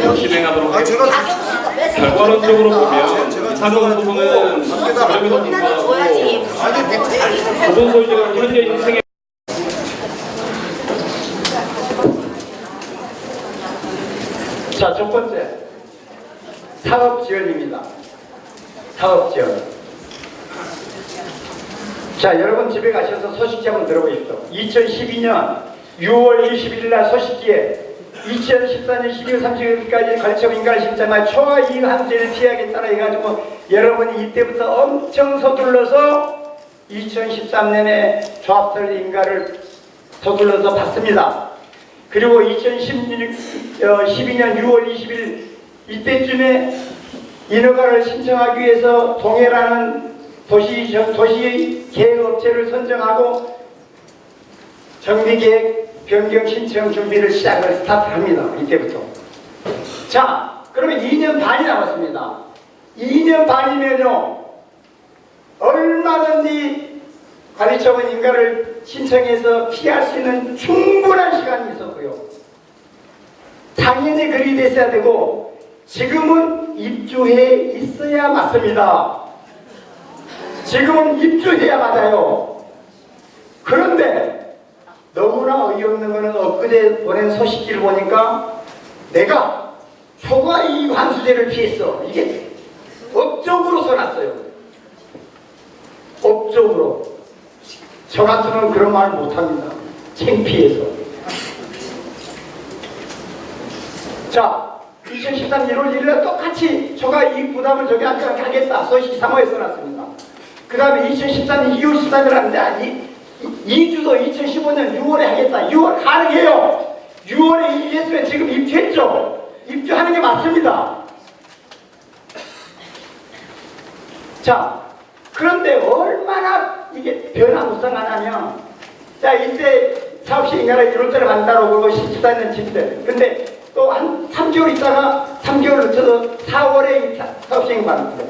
계속 진행하도록 하겠습니다. 결과론적으로 보면 사전 부분은 그럼에도 불구하고 부분 소유자가 현재 인생에 자, 첫 번째 사업 지원입니다. 사업 지원. 자, 여러분 집에 가셔서 소식지 한번 들어보십시오. 2012년 6월 21일 날 소식지에 2014년 12월 30일까지 걸쳐 인가를 신청한 초과 이익 한제를 피하겠다라 해가지고 여러분이 이때부터 엄청 서둘러서 2013년에 조합설 인가를 서둘러서 받습니다. 그리고 2012년 6월 20일 이때쯤에 인허가를 신청하기 위해서 동해라는 도시 계획업체를 선정하고 정비계획 변경 신청 준비를 스타트합니다. 이때부터. 자, 그러면 2년 반이 남았습니다. 2년 반이면요 얼마든지 관리처분 인가를 신청해서 피할 수 있는 충분한 시간이 있었고요. 당연히 그리 됐어야 되고 지금은 입주해 있어야 맞습니다. 지금은 입주해야 맞아요. 그런데 너무나 어이없는 것은 엊그제 보낸 소식지를 보니까 내가 초과 이익 환수제를 피했어. 이게 업적으로 써놨어요. 업적으로. 저 같으면 그런 말 못합니다. 창피해서. 자, 2013년 1월 1일에 똑같이 초과 이익 부담을 저기 하겠다. 소식 3호에 써놨습니다. 그 다음에 2013년 2월 13일 하는데 2주도 2015년 6월에 하겠다. 6월 가능해요. 6월에 이랬으면 지금 입주했죠. 입주하는 게 맞습니다. 자, 그런데 얼마나 이게 변화무쌍하냐면, 자, 이때 사업시 인가를 1월달에 만다고 그러고 14년 집대. 근데 또 한 3개월 있다가 3개월 늦춰서 4월에 사업시 인가 받는다.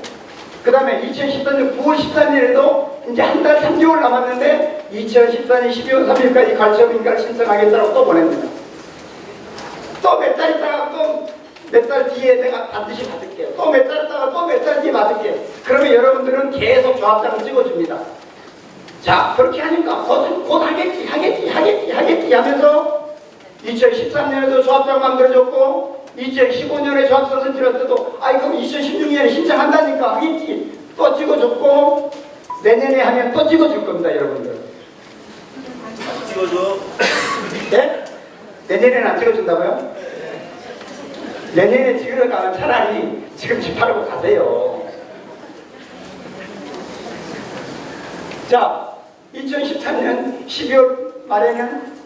그 다음에 2014년 9월 13일에도 이제 한 달 3개월 남았는데 2014년 12월 3일까지 관리처분인가를 신청하겠다고 또 보냅니다. 또 몇 달 있다가 또 몇 달 뒤에 내가 반드시 받을게요. 또 몇 달 있다가 또 몇 달 뒤에 받을게요. 그러면 여러분들은 계속 조합장을 찍어줍니다. 자, 그렇게 하니까 곧 하겠지 하면서 2013년에도 조합장 만들어줬고 2015년에 조합선을 들었어도 아이 그럼 2016년에 신청한다니까 하겠지. 또 찍어줬고 내년에 하면 또 찍어줄 겁니다. 여러분들 찍어줘. 네? 내년에는 안 찍어준다고요? 내년에 찍으러가면 차라리 지금 집하라고 가세요. 자, 2013년 12월 말에는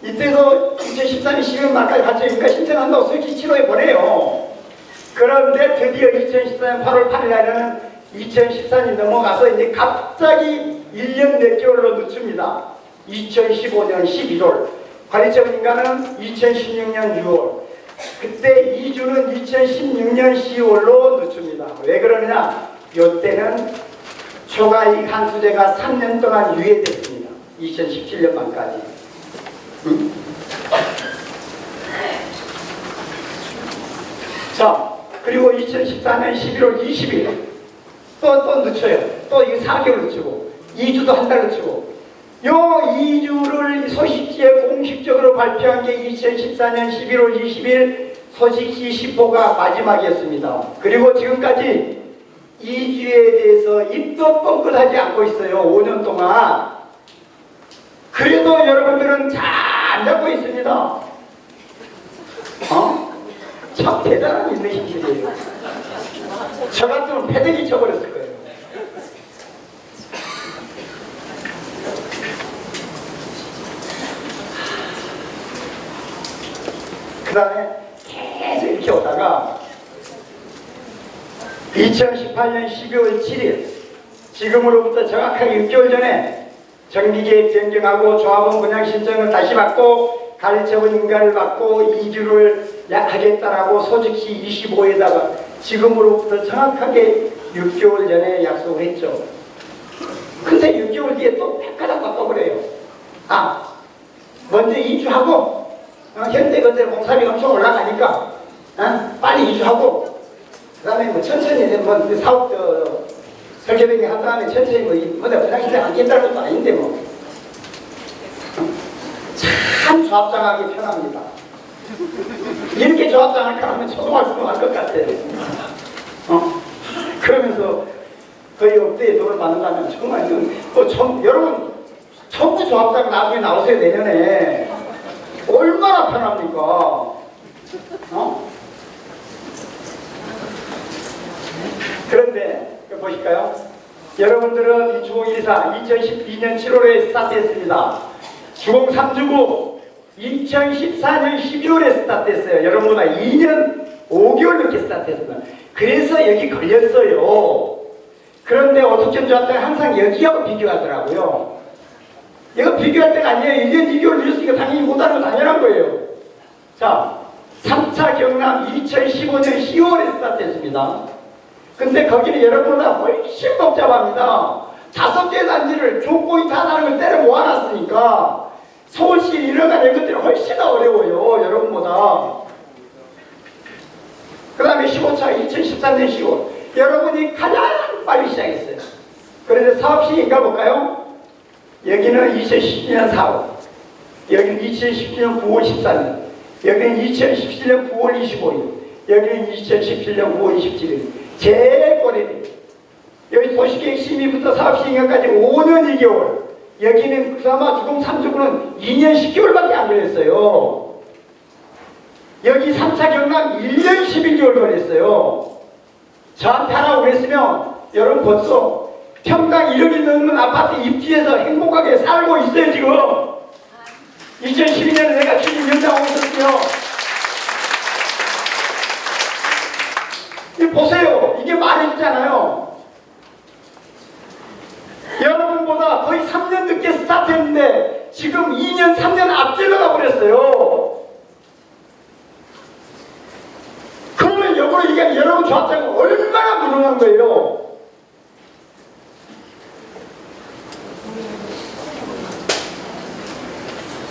이때도 2013년 12월 말까지 관리처분인가 신청한다고 소식 7호에 보내요. 그런데 드디어 2014년 8월 8일 날에는 2014년이 넘어가서 이제 갑자기 1년 몇 개월로 늦춥니다. 2015년 11월. 관리처분인가는 2016년 6월. 그때 2주는 2016년 10월로 늦춥니다. 왜 그러느냐? 이때는 초과이익 한수제가 3년 동안 유예됐습니다. 2017년 말까지. 자, 그리고 2014년 11월 20일 또 늦춰요. 또 이거 4개월 늦추고 2주도 한 달 늦추고 요 2주를 소식지에 공식적으로 발표한 게 2014년 11월 20일 소식지 10호가 마지막이었습니다. 그리고 지금까지 2주에 대해서 입도 뻥끗하지 않고 있어요. 5년 동안. 그래도 여러분들은 잘 안 잡고 있습니다. 참 대단한 인내심들이에요. 저 같으면 패대기 쳐버렸을 거예요. 그 다음에 계속 이렇게 오다가 2018년 12월 7일 지금으로부터 정확하게 6개월 전에 정비계획 변경하고 조합원 분양 신청을 다시 받고 관리처분 인가를 받고 2주를 하겠다라고 소식시 25에다가 지금으로부터 정확하게 6개월 전에 약속을 했죠. 근데 6개월 뒤에 또 백화점 바꿔버려요. 먼저 2주하고 현대건설 공사비 엄청 올라가니까 빨리 이주하고 그 다음에 뭐 천천히 뭐 사업 설계변경 한 다음에 천천히 뭐다 부장실에 앉겠다는 것도 아닌데 뭐 참 조합장하기 편합니다. 이렇게 조합장할까 하면 초등학 수능할 것 같아요. 그러면서 거의 업대에 돈을 받는다면 정말 여러분 전부 조합장 나중에 나오세요. 내년에 얼마나 편합니까? 그런데 보실까요? 여러분들은 이 주공1사 2012년 7월에 스타트했습니다. 주공 3주고 2014년 12월에 스타트했어요. 여러분보다 2년 5개월 늦게 스타트했습니다. 그래서 여기 걸렸어요. 그런데 어떻게 조합장은 항상 여기하고 비교하더라고요. 이거 비교할 때가 아니에요. 1년 2개월 늦었으니까 당연히 못하는 건 당연한 거예요. 자, 3차 경남 2015년 10월에 스타트했습니다. 근데 거기는 여러분보다 훨씬 복잡합니다. 5개 단지를 조건이 다 다른 걸 때려 모아놨으니까 서울시 일어나는 것들이 훨씬 더 어려워요. 여러분보다. 그 다음에 15차 2013년 10월 여러분이 가장 빨리 시작했어요. 그런데 사업시기인가 볼까요? 여기는 2012년 4월, 여기는 2017년 9월 14일, 여기는 2017년 9월 25일, 여기는 2017년 9월 27일. 제일 꼬리네. 여기 도시계획 심의부터 사업시행까지 5년 2개월. 여기는 그나마 주공 3주구는 2년 10개월밖에 안 걸렸어요. 여기 3차 경남 1년 11개월 걸렸어요. 저한테 하라고 그랬으면 여러분 벌써 평당 1억이 넘는 아파트 입지에서 행복하게 살고 있어요. 지금 2012년에 내가 추진위원장하고 있었어요. 보세요. 이게 말이잖아요. 여러분보다 거의 3년 늦게 스타트했는데 지금 2년 3년 앞질러 가버렸어요. 그러면 역으로 얘기하면 여러분 조합장은 얼마나 무능한 거예요.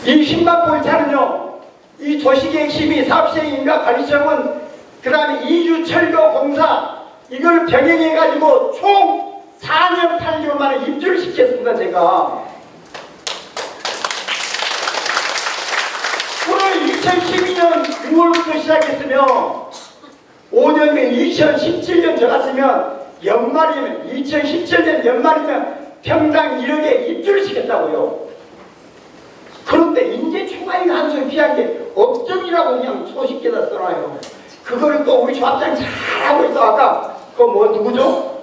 이 신반포 1차는요, 이 도시계획 심의 사업시행인가 관리청은 그 다음에 이주 철거 공사 이걸 병행해가지고 총 4년 8개월 만에 입주를 시켰습니다. 제가 오늘 2012년 6월부터 시작했으면 5년 된 2017년 저 같으면 연말이면 2017년 연말이면 평당 1억에 입주를 시켰다고요. 그런데 이제 총알이 한숨 피한 게 업종이라고 그냥 소식에다 써놔요. 그거를 또 우리 조합장이 잘하고 있어. 아까 그거 뭐 누구죠?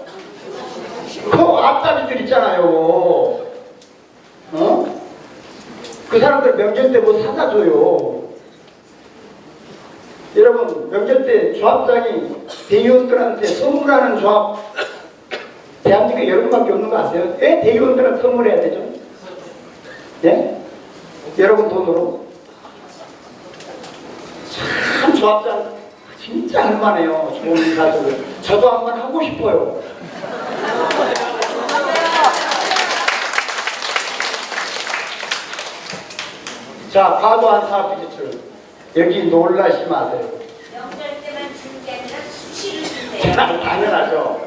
그 앞잡이들 있잖아요. 그 사람들 명절 때 뭐 사다 줘요. 여러분 명절 때 조합장이 대의원들한테 선물하는 조합 대한민국에 여러분밖에 없는 거 아세요? 왜 대의원들한테 선물해야 되죠? 예? 여러분 돈으로? 참 조합장 진짜 할만해요. 좋은 가족을. 저도 한번 하고 싶어요. 자, 과도한 사업비 지출. 여기 놀라시 마세요. 명절 때만 주는 게 아니라 수시를 준대요. 당연하죠.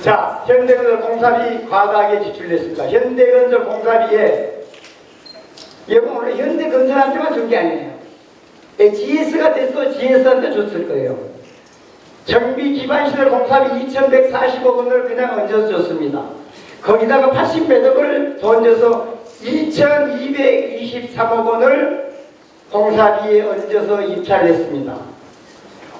자, 현대건설 공사비 과다하게 지출됐습니다. 현대건설 공사비에 여러분 오늘 현대건설한테만 준 게 아니에요. GS가 됐어 GS한테 줬을 거예요. 정비 기반시설 공사비 2,140억 원을 그냥 얹어서 줬습니다. 거기다가 80매덕을 더 얹어서 2,223억 원을 공사비에 얹어서 입찰을 했습니다.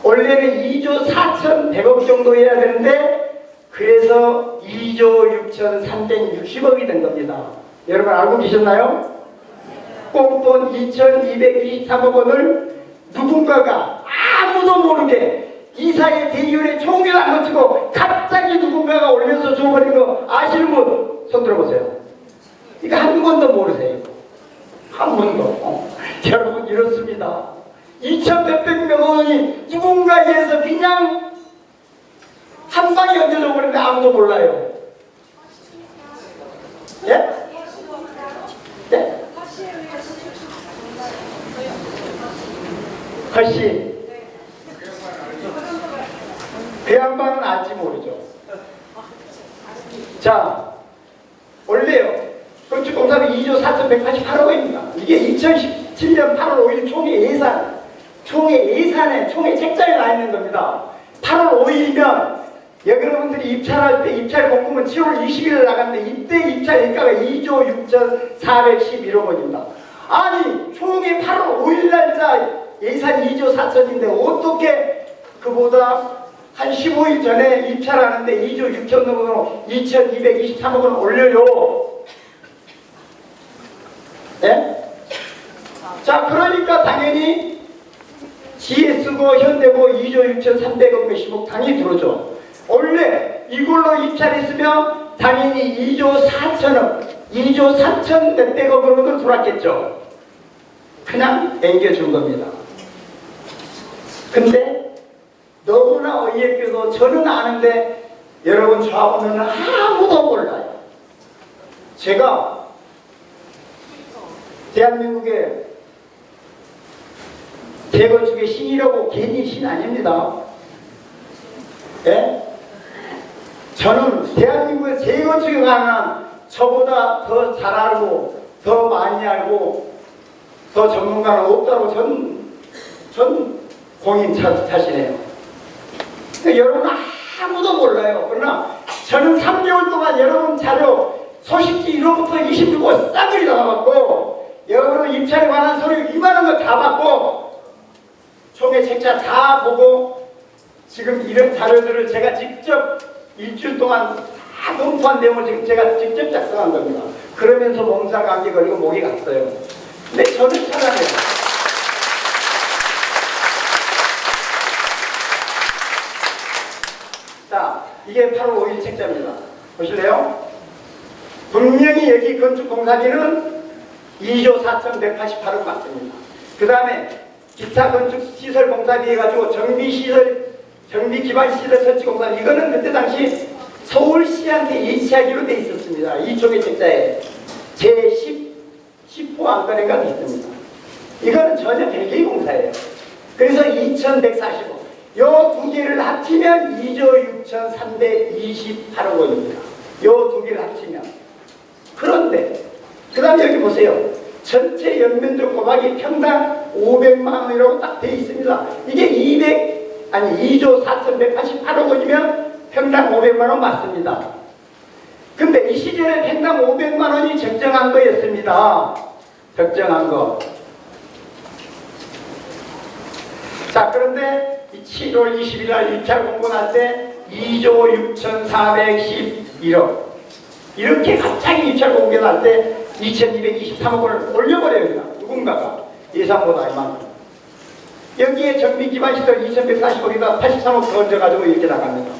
원래는 2조 4,100억 정도 해야 되는데 그래서 2조 6,360억이 된 겁니다. 여러분 알고 계셨나요? 꽁돈 2,223억 원을 누군가가 아무도 모르게 이사회 대의원의 총회를 안 거치고 갑자기 누군가가 올려서 줘버린 거 아시는 분 손 들어보세요. 이거 한 번도 모르세요. 한 번도. 여러분 이렇습니다. 2,100명 원이 누군가에서 그냥 한 방에 얹어져 버리는데 아무도 몰라요. 예? 예? 훨씬 그 양반은 알지 모르죠. 자, 원래요. 건축공사는 2조 4,188억입니다. 이게 2017년 8월 5일 총회 책자에 나 있는 겁니다. 8월 5일이면 여러분들이 입찰할 때 입찰 공고는 7월 20일에 나갔는데 이때 입찰 인가가 2조 6,411억 원입니다. 아니 총회 8월 5일 날짜 예산 2조 4천인데 어떻게 그보다 한 15일 전에 입찰하는데 2조 6천 원으로 2,223억 원 올려요. 예? 자, 그러니까 당연히 GS고 현대고 2조 6,300억 몇십억 당연히 들어오죠. 원래 이걸로 입찰했으면 당연히 2조 4천억, 2조 3천 몇백억으로도 들어왔겠죠. 그냥 앵겨준 겁니다. 근데 너무나 어이없게도 저는 아는데 여러분 좌우는 아무도 몰라요. 제가 대한민국의 대건축의 신이라고 괜히 신 아닙니다. 예? 저는 대한민국의 재건축에 관한 저보다 더 잘 알고 더 많이 알고 더 전문가는 없다고 전 공인 자신해요. 여러분 아무도 몰라요. 그러나 저는 3개월 동안 여러분 자료 소식지 1호부터 26호 싸그리 다 받고 여러분 입찰에 관한 서류 이만한 거 다 받고 총회 책자 다 보고 지금 이런 자료들을 제가 직접 일주일 동안 다 검토한 내용을 지금 제가 직접 작성한 겁니다. 그러면서 몸살 감기 걸리고 목이 갔어요. 근데 저는 찾아내요. 자, 이게 8월 5일 책자입니다. 보실래요? 분명히 여기 건축공사비는 2조 4,188억 맞습니다. 그 다음에 기타 건축시설 공사비 해가지고 정비기반시설 설치공사 이거는 그때 당시 서울시한테 예치하기로 돼 있었습니다. 이 총회 책자에 제10호 안건인가 있습니다. 이거는 전혀 별개의 공사예요. 그래서 2,140억. 요 두 개를 합치면 2조 6,328억 원입니다. 요 두 개를 합치면. 그런데 그 다음에 여기 보세요. 전체 연면적 고박이 평당 500만 원이라고 딱 되어 있습니다. 이게 2조 4,188억 원이면 평당 500만 원 맞습니다. 근데 이 시절에 평당 500만 원이 적정한 거였습니다. 적정한 거. 자, 그런데 7월 20일 날 입찰 공고 날 때 2조 6,411억 이렇게 갑자기 입찰 공고 날 때 2,223억 원을 올려버려요. 누군가가 예상보다 이만큼. 여기에 정비기반시설 2,140억에다 83억 더 얹어가지고 이렇게 나갑니다.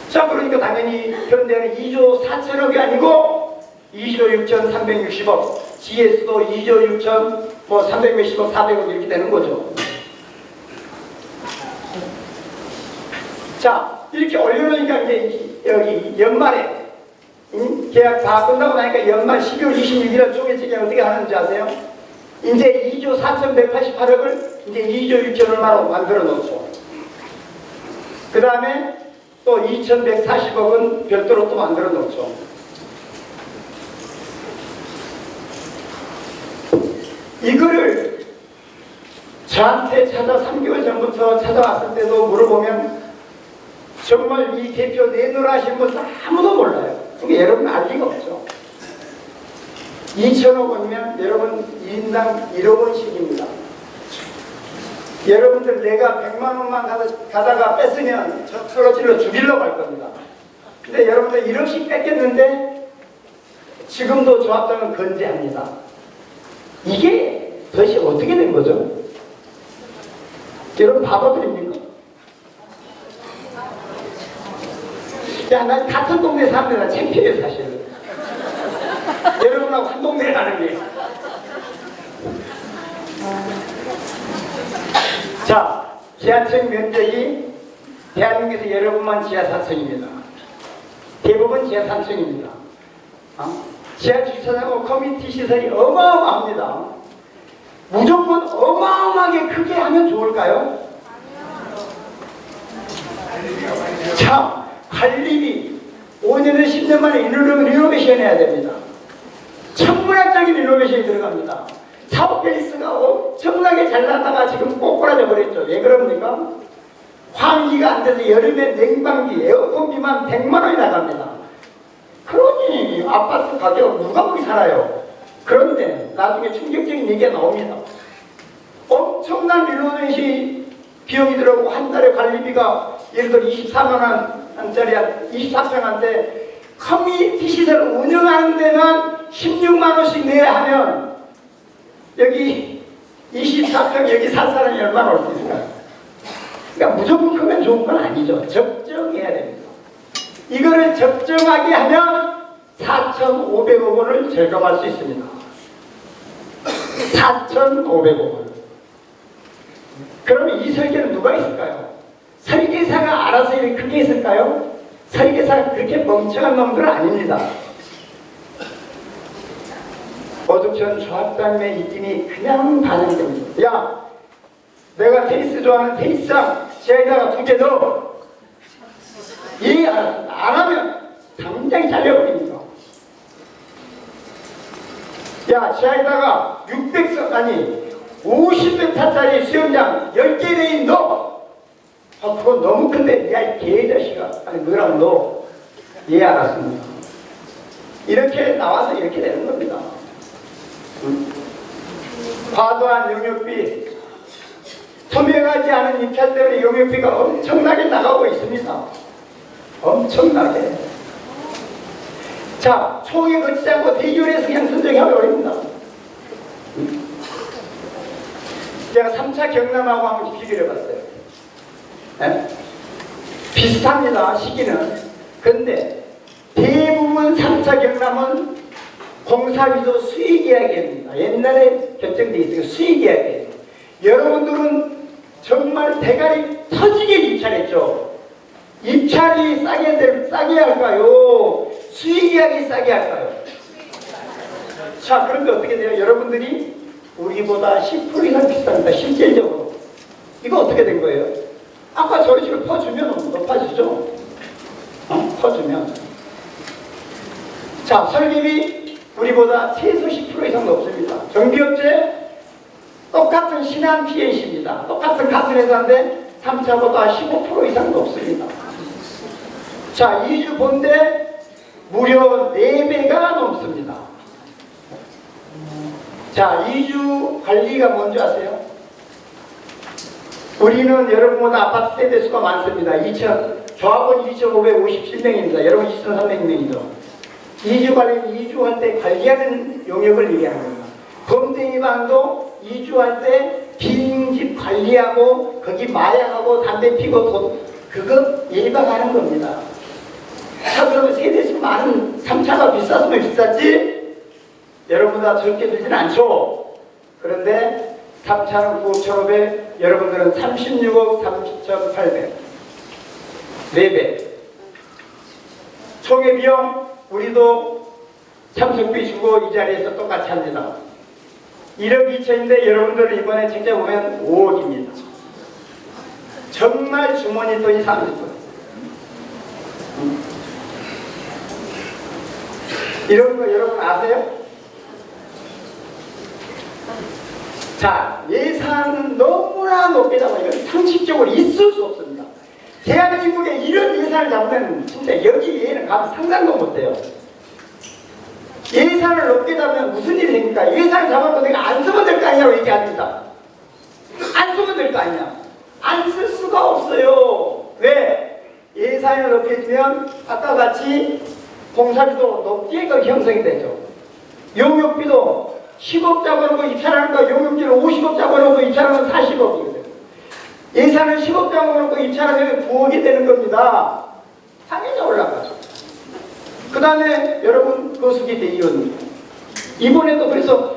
자, 그러니까 당연히 현대는 2조 4천억이 아니고 2조 6,360억, GS도 2조 6,300 몇십억, 400억 이렇게 되는 거죠. 자, 이렇게 올려놓으니까 이제 여기 연말에 계약 다 끝나고 나니까 연말 12월 26일 총회책에 어떻게 하는지 아세요? 이제 2조 4,188억을 이제 2조 6천 얼마로 만들어 놓죠. 그 다음에 또 2,140억은 별도로 또 만들어 놓죠. 이거를 저한테 3개월 전부터 찾아왔을 때도 물어보면 정말 이 대표 내놓으라 하신 것은 아무도 몰라요. 그게 여러분 알 리가 없죠. 2천억 원이면 여러분 1인당 1억 원씩입니다. 여러분들 내가 100만 원만 가다가 뺐으면 저 털어질러 죽이려고 할 겁니다. 근데 여러분들 1억씩 뺏겼는데 지금도 조합장은 건재합니다. 이게 도대체 어떻게 된 거죠? 여러분 바보들입니까? 야, 난 같은 동네 사는데 나 창피해 사실. 여러분하고 한 동네에 가는 게. 자, 지하철 면적이 대한민국에서 여러분만 지하 4층입니다. 대부분 지하 3층입니다. 지하 주차장하고 커뮤니티 시설이 어마어마합니다. 무조건 어마어마하게 크게 하면 좋을까요? 참, 관리비 5년에서 10년 만에 리노베이션 해야 됩니다. 천문학적인 리노베이션이 들어갑니다. 사업 베이스가 엄청나게 잘 나다가 지금 꼬꾸라져 버렸죠. 왜 그럽니까? 환기가 안 돼서 여름에 냉방비, 에어컨비만 100만 원이 나갑니다. 그러니 아파트 가격 누가 거기 살아요? 그런데 나중에 충격적인 얘기가 나옵니다. 엄청난 리노베이션 비용이 들어가고 한 달에 관리비가 예를 들어 24만 원짜리 24평한테 커뮤니티 시설을 운영하는 데만 16만 원씩 내야 하면 여기 24평 여기 살 사람이 얼마나 올 수 있을까요? 그러니까 무조건 크면 좋은 건 아니죠. 적정해야 됩니다. 이거를 적정하게 하면 4,500억 원을 절감할 수 있습니다. 4,500억 원. 그러면 이 설계는 누가 있을까요? 설계사가 알아서 이렇게 크게 했을까요? 설계사가 그렇게 멍청한 놈들은 아닙니다. 어둑전 조합장님의 입김이 그냥 반영됩니다. 야, 내가 테니스 좋아하는 테니스장 지하에다가 2개 넣어. 예, 안 하면 당장 잘려버립니다. 야, 지하에다가 50m짜리 수영장 10개 레인 넣어. 아, 그건 너무 큰데, 야, 이 개자식아. 아니, 너랑 너. 예, 알았습니다. 이렇게 나와서 이렇게 되는 겁니다. 과도한 용역비, 소명하지 않은 입찰 때문에 용역비가 엄청나게 나가고 있습니다. 엄청나게. 자, 총에 거치지 않고 대기업에서 그냥 선정해 버립니다. 제가 3차 경남하고 한번 비교해 봤어요. 네? 비슷합니다, 시기는. 근데 대부분 3차 경남은 공사비도 수익이야기입니다. 옛날에 결정돼 있어요. 수익이야기예요. 여러분들은 정말 대가리 터지게 입찰했죠. 입찰이 싸게 할까요? 수익이야기 싸게 할까요? 자, 그런데 어떻게 돼요? 여러분들이 우리보다 10% 이상 비쌉니다. 실질적으로. 이거 어떻게 된 거예요? 아까 저희 집을 퍼주면 높아지죠? 퍼주면. 자, 설계비 우리보다 최소 10% 이상 높습니다. 정비업체 똑같은 신한 PNC입니다. 똑같은 같은 회사인데 3차보다 15% 이상 높습니다. 자, 2주 본데 무려 4배가 넘습니다. 자, 2주 관리가 뭔지 아세요? 우리는 여러분보다 아파트 세대수가 많습니다. 조합원 2,557명입니다. 여러분 2,300명이죠. 2주 관리는 2주 할 때 관리하는 용역을 얘기하는 겁니다. 범죄위반도 2주 할 때 빈집 관리하고 거기 마약하고 담배 피고 그거 예방하는 겁니다. 자, 그러면 세대수 많은 3차가 비쌌으면 비쌌지? 여러분보다 적게 들지는 않죠. 그런데 3차는 9,500, 여러분들은 36억 30,800. 4배. 총의 비용 우리도 참석비 주고 이 자리에서 똑같이 합니다. 1억 2천인데 여러분들은 이번에 책자 보면 5억입니다. 정말 주머니 돈이 30분. 이런 거 여러분 아세요? 자, 예산은 너무나 높게 잡아. 이건 상식적으로 있을 수 없습니다. 대한민국에 이런 예산을 잡으면 진짜 여기 얘는 가면 상상도 못해요. 예산을 높게 잡으면 무슨 일이 됩니까? 예산을 잡아도 내가 안 쓰면 될 거 아니냐고 얘기합니다. 안 쓰면 될 거 아니냐? 안 쓸 수가 없어요. 왜? 예산을 높게 주면 아까 같이 공사비도 높게 형성이 되죠. 용역비도 10억 잡아놓고 입찰하는 거 용역비를 50억 잡아놓고 입찰하면 40억이거든요. 예산을 10억 잡아놓고 입찰하면 9억이 되는 겁니다. 당연히 올라가죠. 그 다음에 여러분 거수기 대의원 이번에도 그래서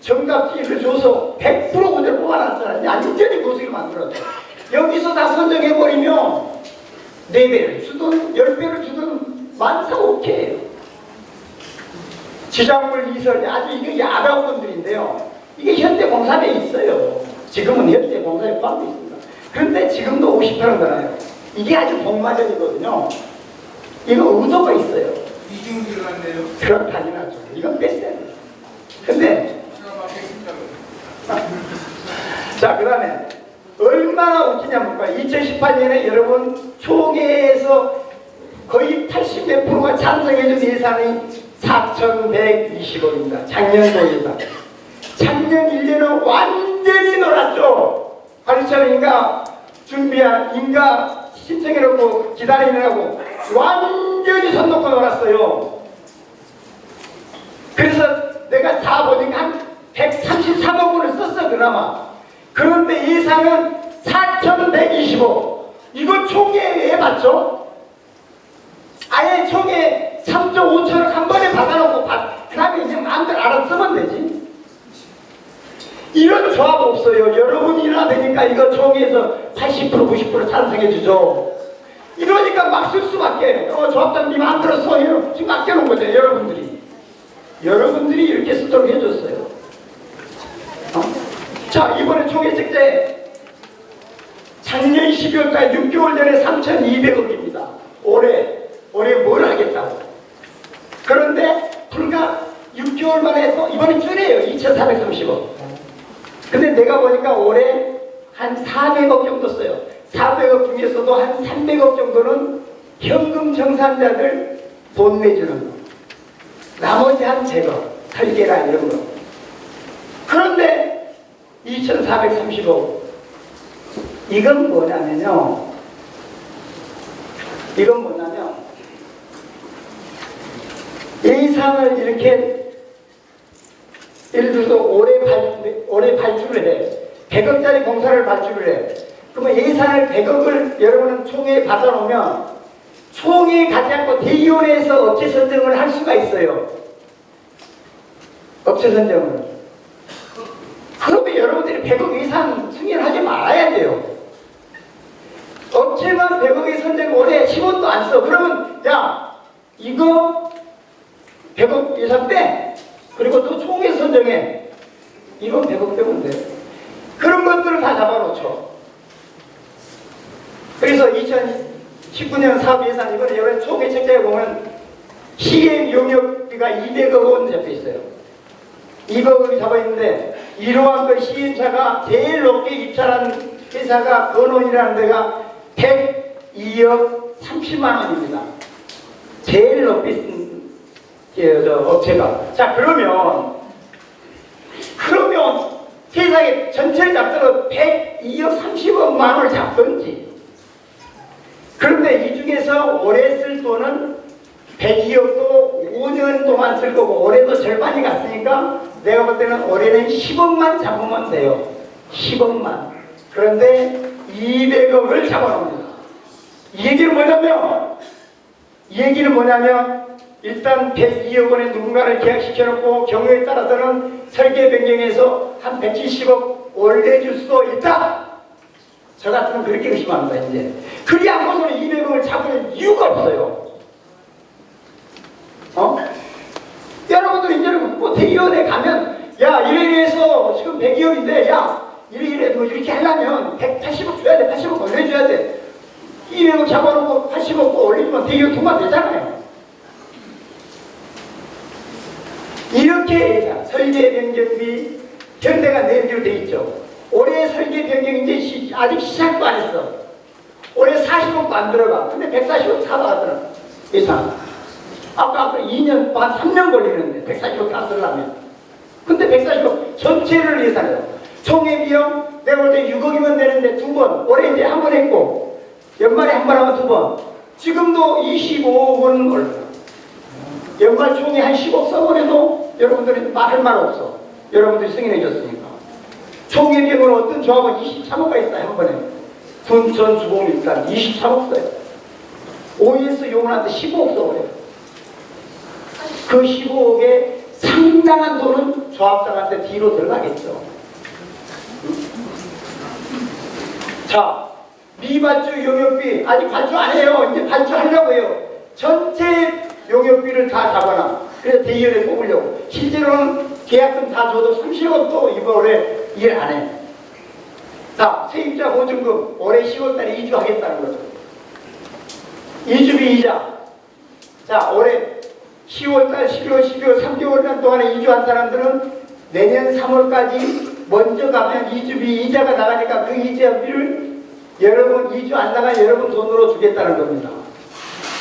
정답지를 줘서 100% 그대로 뽑아놨잖아요. 완전히 거수기를 만들었죠. 여기서 다 선정해버리면 4배를 주든 10배를 주든 만사오케이예요. 지작물 이설 아주 이게 야가운 분들인데요. 이게 현대공사에 있어요. 지금은 현대공사에 포함되어 있습니다. 그런데 지금도 50%는 되나요? 이게 아주 복마전이거든요. 이거 의도가 있어요. 이중 들어갔네요. 그럼 당연하죠. 이건 뺐어야 돼요. 근데 자, 그 다음에 얼마나 웃기냐면 2018년에 여러분 총회에서 거의 80몇 프로가 찬성해준 예산이 4,120억입니다. 작년 도입니다. 작년 1년은 완전히 놀았죠. 관리처인가 준비한 인가 신청해놓고 기다리느라고 완전히 손 놓고 놀았어요. 그래서 내가 다 보니까 한 133억 원을 썼어 그나마. 그런데 예산은 4,120억. 이거 총회에 왜 받죠? 아예 총회 3조 5천억 한 번에 받아놓고 그 다음에 이제 마음대로 알아서 쓰면 되지. 이런 조합 없어요. 여러분이나 되니까 이거 총회에서 80% 90% 찬성해주죠. 이러니까 막 쓸 수밖에. 조합장님 마음대로 써요. 지금 맡겨놓은 거죠. 여러분들이 이렇게 쓰도록 해줬어요. 자, 이번에 총회 책제 작년 12월달 6개월 전에 3,200억입니다. 올해 뭘 하겠다고. 그런데 불과 6개월 만에 또 이번에 줄여요. 2,430억. 근데 내가 보니까 올해 한 400억 정도 써요. 400억 중에서도 한 300억 정도는 현금 정산자들 돈 내주는 거. 나머지 한 100억, 설계라 이런 거. 그런데 2,430억. 이건 뭐냐면 예산을 이렇게 예를 들어서 올해 발주를 해. 100억짜리 공사를 발주를 해. 그러면 예산을 100억을 여러분은 총회에 받아놓으면 총회에 가지 않고 대의원에서 업체 선정을 할 수가 있어요. 업체 선정을. 그러면 여러분들이 100억 예산 승인을 하지 말아야 돼요. 업체만 100억의 선정 올해 10원도 안 써. 그러면 야 이거 100억 예산 빼. 그리고 또 총회 선정해. 이건 100억 빼면 돼. 그런 것들을 다 잡아놓죠. 그래서 2019년 사업 예산 이번에 여러 총회 책자에 보면 시행 용역비가 200억 원 잡혀 있어요. 200억이 잡아있는데 이러한 그 시행사가 제일 높게 입찰한 회사가 건원이라는 데가 102억 30만 원입니다. 제일 높이 쓴 업체가. 자, 그러면 세상에 전체를 잡더라도 102억 30억만 원을 잡든지. 그런데 이 중에서 올해 쓸 돈은 102억도 5년 동안 쓸 거고 올해도 절반이 갔으니까 내가 볼 때는 올해는 10억만 잡으면 돼요. 10억만. 그런데 200억을 잡아놓습니다. 이 얘기는 뭐냐면 일단 102억 원에 누군가를 계약시켜놓고 경우에 따라서는 설계 변경해서 한 170억 올려줄 수도 있다. 저 같으면 그렇게 의심합니다. 이제 그리 않고서는 200억을 잡을 이유가 없어요. 여러분들 이제는 뭐 대의원에 가면 야 이래서 지금 102억인데 야 이래도 이렇게 하려면 180억 줘야 돼. 80억 올려줘야 돼. 200억 잡아놓고 80억 또 올려주면 대의원 통과되잖아요. 이렇게 예산, 설계 변경비 현대가 내기로 돼 있죠. 올해 설계 변경인데 아직 시작도 안 했어. 올해 40억도 안 들어가. 근데 140억 다 받았더라. 예산. 아까 2년 반 3년 걸리는데 140억 다 쓰려면. 근데 140억 전체를 예산해요. 총회 비용 내가 볼 때 6억이면 되는데 2번. 올해 이제 한 번 했고 연말에 한 번 하면 2번. 지금도 25억 원 올라요. 연말 총회 한 10억 써버려도 여러분들이 할 말 없어. 여러분들이 승인해 줬으니까. 총회 비용은 어떤 조합은 23억가 있어요. 한 번에. 전 주공 일단 23억 써요. OS 용원한테 15억 써버려요. 그 15억에 상당한 돈은 조합장한테 뒤로 들어가겠죠. 자, 미발주 용역비 아직 발주 안 해요. 이제 발주하려고 해요. 전체 용역비를 다 잡아놔. 그래서 대의원에 뽑으려고. 실제로는 계약금 다 줘도 30억도 이번에 일 안 해. 자, 세입자 보증금 올해 10월달에 이주하겠다는 거죠. 이주비 이자. 자, 올해 10월달, 11월, 12월 3개월간 동안에 이주한 사람들은 내년 3월까지 먼저 가면 이주비 이자가 나가니까 그 이자비를 여러분 이주 안 나간 여러분 돈으로 주겠다는 겁니다.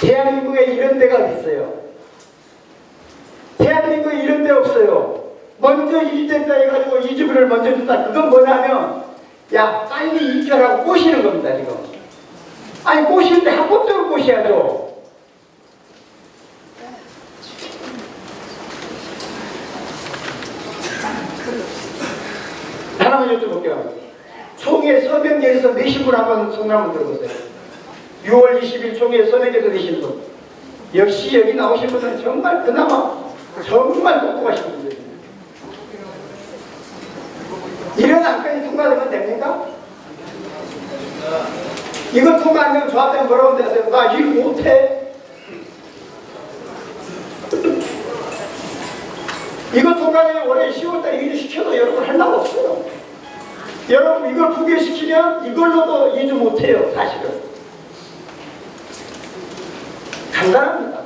대한민국에 이런 데가 있어요. 대한민국에 이런 데 없어요. 먼저 이주된다 해가지고 이주비를 먼저 준다. 그건 뭐냐면 야 빨리 이주하라고 꼬시는 겁니다 지금. 아니 꼬시는데 합법적으로 꼬셔야죠. 하나만 여쭤볼게요. 총회 서명계에서 내신 분 한번 손 한번 들어보세요. 6월 20일 총회 서명계에서 내신 분. 역시 여기 나오신 분은 정말 그나마 정말 똑똑하신 분들입니다. 이런 안건이 통과되면 됩니까? 이거 통과 안 되면 저한테 뭐라고 하세요? 나 일 못해. 이거 통과되면 올해 10월달에 이주 시켜도 여러분 할 말 없어요. 여러분 이걸 부결시키면 이걸로도 이주 못해요. 사실은 간단합니다.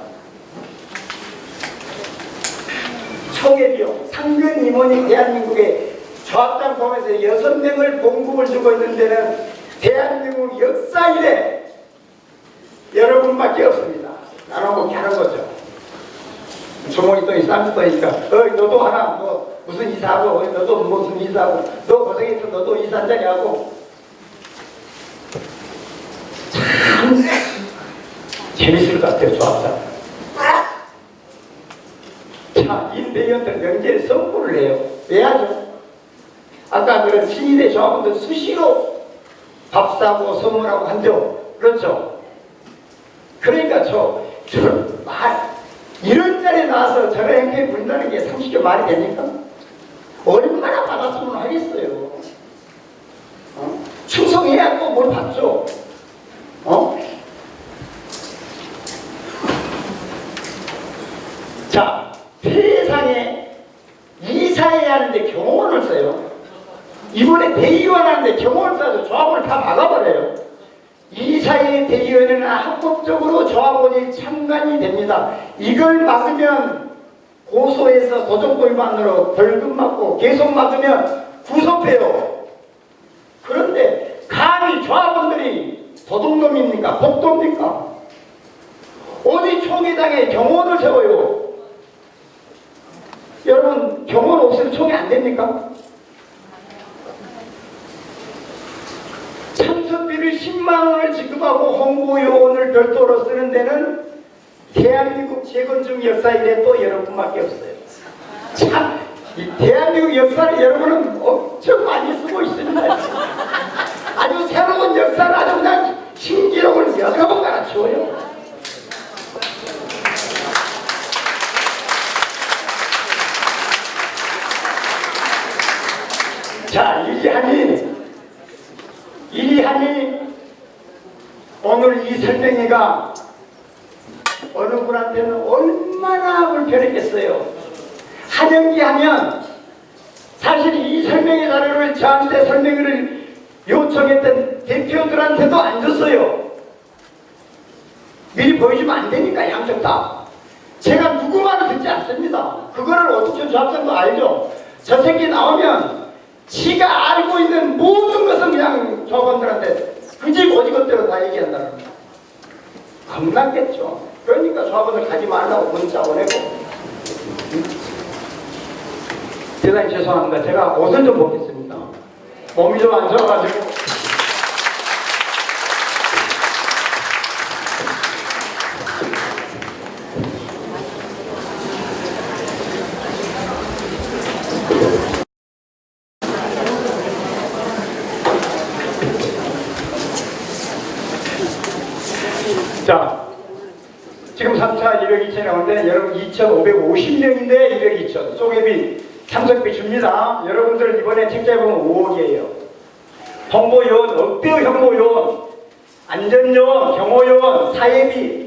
총회 비용 상근 임원이 대한민국에 조합장 포함해서 6명을 봉급을 주고 있는 데는 대한민국 역사 이래 여러분밖에 없습니다. 나눠먹기 하는 거죠. 조목이 또 쌈이 떠니까 너도 하나 너 무슨 이사하고 너도 무슨 이사하고 너 고생해서 너도 이사 한 자리 하고 참 재밌을 것 같아요. 조합장. 자, 인대위원들 명제에 선포를 해요. 왜 하죠? 아까 그런 신인대 조합원들 수시로 밥 사고 선물하고 한죠. 그렇죠? 그러니까 이런 자리에 나와서 저런 행패에 부린다는 게 상식적으로 말이 됩니까? 얼마나 받았으면 하겠어요. 충성해야 또 뭘 받죠. 자, 세상에 이사해야 하는데 경호원을 써요. 이번에 대의원 하는데 경호원을 써서 조합원을 다 막아버려요. 이사회 대의원에는 합법적으로 조합원이 참관이 됩니다. 이걸 막으면 고소해서 도정법 위반으로 벌금 맞고 계속 막으면 구속해요. 그런데 감히 조합원들이 도둑놈입니까? 복도입니까? 어디 총회장에 경호원을 세워요? 여러분 경호원 없으면 총회 안 됩니까? 참석비를 10만 원을 지급하고 홍보요원을 별도로 쓰는 데는 대한민국 재건축 역사 이래 또 여러분밖에 없어요. 참, 이 대한민국 역사를 여러분은 엄청 많이 쓰고 있습니다. 아주 새로운 역사를 아주 그냥 신기록을 여러 번 갈아치워요. 자, 이리하니 오늘 이 설명회가 어느 분한테는 얼마나 불편했겠어요. 한영기 하면 사실 이 설명회 자료를 저한테 설명회를 요청했던 대표들한테도 안 줬어요. 미리 보여주면 안 되니까 양쪽 다. 제가 누구 말을 듣지 않습니다. 그거를 어떻게 조합장도 알죠. 저 새끼 나오면 지가 알고 있는 모든 것은 그냥 조합원들한테 그 집 오지것대로 다 얘기한다는 겁니다. 겁났겠죠. 그러니까 조합원들 가지 말라고 문자 보내고. 대단히 죄송합니다. 제가 옷을 좀 벗겠습니다. 몸이 좀 안 좋아가지고. 자, 지금 3차 200, 2천이 나오는데 여러분 2,550명인데 200, 2천 소개비 참석비 줍니다. 여러분들 이번에 책자에 보면 5억이에요. 홍보요원, 억대의 홍보요원, 안전요원, 경호요원, 사회비.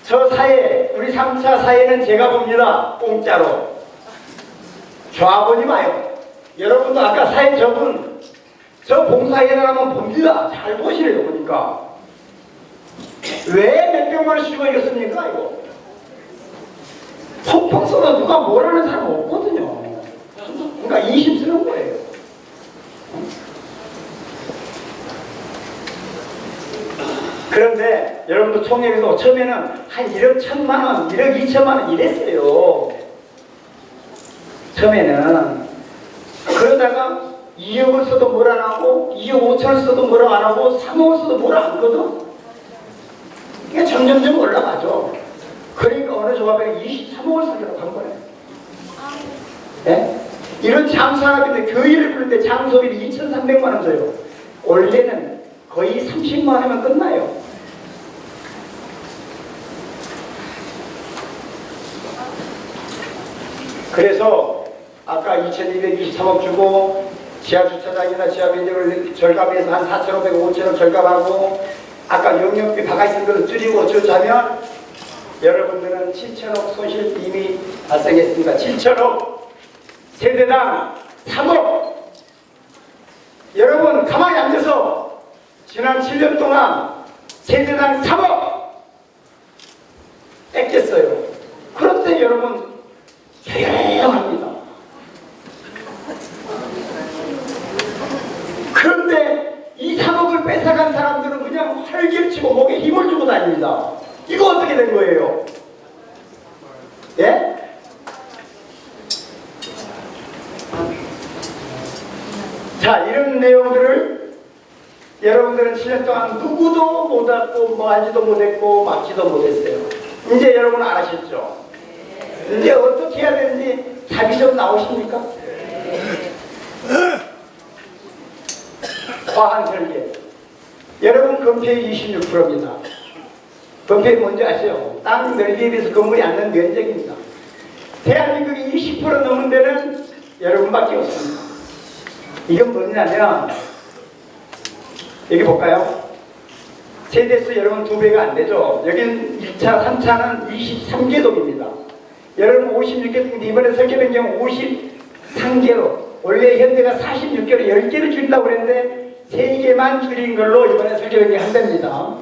저 사회, 우리 3차 사회는 제가 봅니다. 공짜로. 조합원이 마요. 여러분도 아까 사회 저분 저 봉사회를 한번 봅니다. 잘 보시래요 보니까. 왜 몇백만 원씩 주고 이겼습니까? 이거 펑펑 쏘다 누가 뭐라는 사람 없거든요. 그러니까 이심 쓰는 거예요. 그런데 여러분도 총회에서 처음에는 한 1억 1천만 원, 1억 2천만 원 이랬어요. 처음에는. 그러다가 2억을 써도 뭘 안 하고 2억 5천을 써도 뭘 안 하고 3억을 써도 뭘 안 하거든. 그러니까 점점점 올라가죠. 그러니까 어느 조합에 23억을 쓰려고 한 거예요. 네? 이런 장사업인데 교회를 부를 때 장소비를 2,300만 원 줘요. 원래는 거의 30만 원이면 끝나요. 그래서 아까 2,223억 주고 지하주차장이나 지하면적을 절감해서 한 4,500억, 5,000억 절감하고 아까 영역비 바가있는 것을 줄이고 어쩌자면 여러분들은 7천억 손실 이미 발생했습니다. 7천억 세대당 3억. 여러분 가만히 앉아서 지난 7년 동안 세대당 3억 뺏겼어요. 그런데 여러분 조용합니다. 그런데 이 3억을 뺏어간 사람들은 그냥 활개치고 목에 힘을 주고 다닙니다. 이거 어떻게 된 거예요? 예? 자, 이런 내용들을 여러분들은 7년 동안 누구도 못 알고 뭐 알지도 못했고 막지도 못했어요. 이제 여러분 알아셨죠? 이제 어떻게 해야 되는지 답이 좀 나오십니까? 과한 설계. 여러분 건폐율 26%입니다. 건폐율 뭔지 아시죠? 땅 넓이에 비해서 건물이 앉는 면적입니다. 대한민국이 20% 넘는 데는 여러분밖에 없습니다. 이건 뭐냐면 여기 볼까요? 세대수 여러분 2배가 안 되죠. 여긴 1차, 3차는 23개 동입니다. 여러분 56개 동인데 이번에 설계 변경 53개로 원래 현대가 46개로 10개를 줄인다고 그랬는데 3개만 줄인 걸로 이번에 설계 변경 한답니다.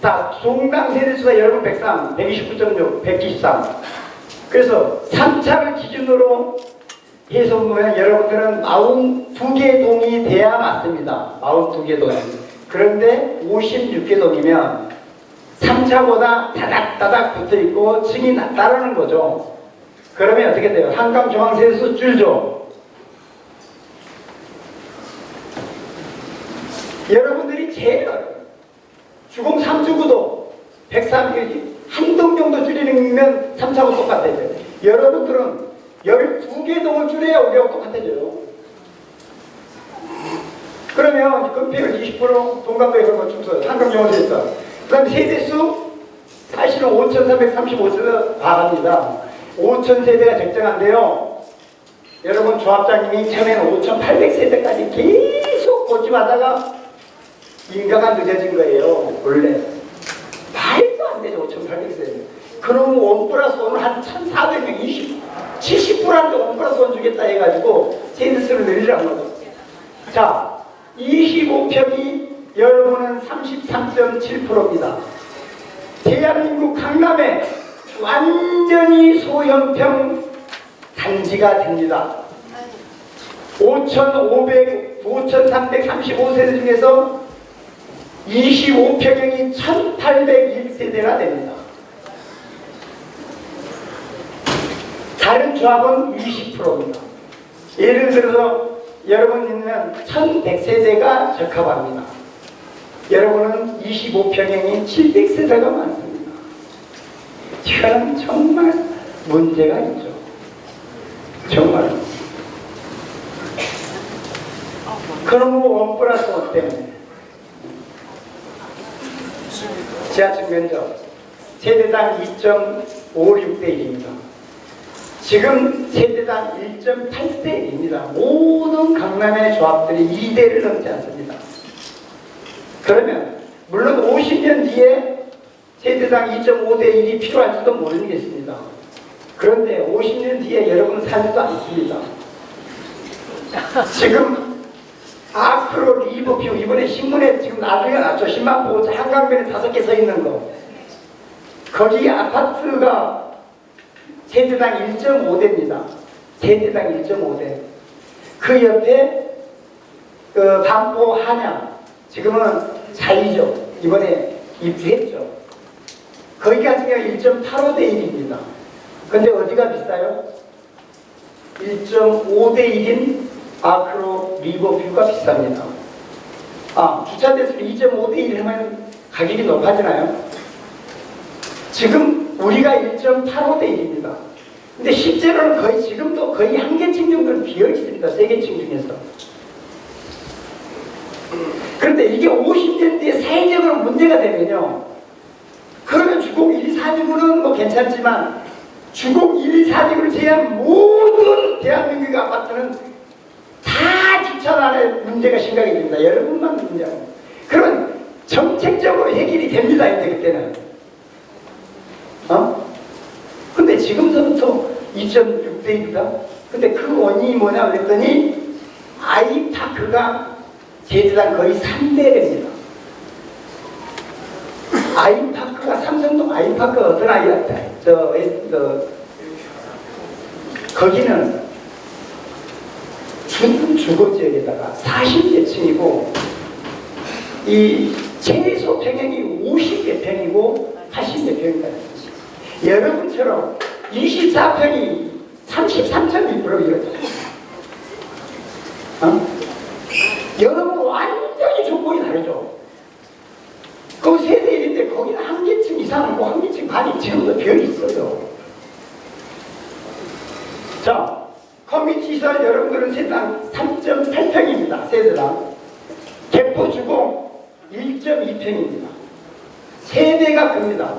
자, 종당 세대수가 여러분 103, 129.6, 123. 그래서 3차를 기준으로 해서 보면 여러분들은 42개 동이 돼야 맞습니다. 42개 동이. 그런데 56개 동이면 3차보다 다닥다닥 붙어있고 층이 낮다라는 거죠. 그러면 어떻게 돼요? 한강 중앙세대수 줄죠. 여러분들이 제일 주공 3주구도 103개 한 동 정도 줄이면 3차하고 똑같아져요. 여러분들은 12개 동을 줄여야 우리하고 똑같아져요. 그러면 건폐율 20% 동감도에 그런 충서 한강영어도 있다. 그 다음에 세대수 사실은 5,335세대 과합니다. 5,000세대가 적정한데요. 여러분 조합장님이 처음에는 5,800세대까지 계속 고집하다가 인가가 늦어진 거예요. 원래 말도 안 되죠. 5,800세대. 그러면 1 플러스 1은 한 1,400명 70%한테 1 플러스 1 주겠다 해가지고 세대수를 늘리라는 거죠. 자, 25평이 여러분은 33.7%입니다. 대한민국 강남에 완전히 소형평 단지가 됩니다. 5,335세대 중에서 25평형이 1,801세대가 됩니다. 다른 조합은 20%입니다. 예를 들어서 여러분 있는 1,100세대가 적합합니다. 여러분은 25평형이 700세대가 많습니다. 이거는 정말 문제가 있죠. 정말. 그러면 1 플러스 1 때문에 지하층 면적 세대당 2.56대 1입니다. 지금 세대당 1.8대 1입니다. 모든 강남의 조합들이 2대를 넘지 않습니다. 그러면 물론 50년 뒤에 세대당 2.5대 1이 필요할지도 모르겠습니다. 그런데 50년 뒤에 여러분 살지도 않습니다. 지금 아크로 리버뷰 이번에 신문에 지금 나중에 났죠. 신문 보고 한강변에 5개 서 있는 거. 거기 아파트가 세대당 1.5대입니다. 세대당 1.5대. 그 옆에 그 반포 한양 지금은 자이죠. 이번에 입주했죠. 거기 같은 경우 1.85대 1입니다. 근데 어디가 비싸요? 1.5대 1인 아크로 리버뷰가 비쌉니다. 주차 대수를 2.5대 1 하면 가격이 높아지나요? 지금 우리가 1.85대 1입니다. 근데 실제로는 거의 지금도 거의 한 개층 정도는 비어 있습니다. 3개층 중에서. 그런데 이게 50년 뒤에 사회적으로 문제가 되면요. 그러면 주공 1, 2, 4지구는 뭐 괜찮지만 주공 1, 2, 4지구를 제외한 모든 대한민국 아파트는 다 주차난에 문제가 심각해 됩니다. 여러분만 문제고. 그러면 정책적으로 해결이 됩니다. 이제 그때는. 근데 지금서부터 2.6대 1이다? 근데 그 원인이 뭐냐 그랬더니 아이파크가 세대당 거의 3대입니다. 아이파크가 삼성동 아이파크가 어떤 아이였다? 거기는 주거지역에다가 40개 층이고 이 최소 평형이 50개 평이고 80개 평이다. 여러분처럼 24평이 33.2% 이렇게. 여러분 완전히 조건이 다르죠. 그 세대 1인데 거기는 한 개층 이상이고 한 개층 반이 지금도 비어 있어요. 자, 커뮤니티 시설 여러분들은 세대당 3.8평입니다. 세대당. 개포주공 1.2평입니다. 세대가 큽니다.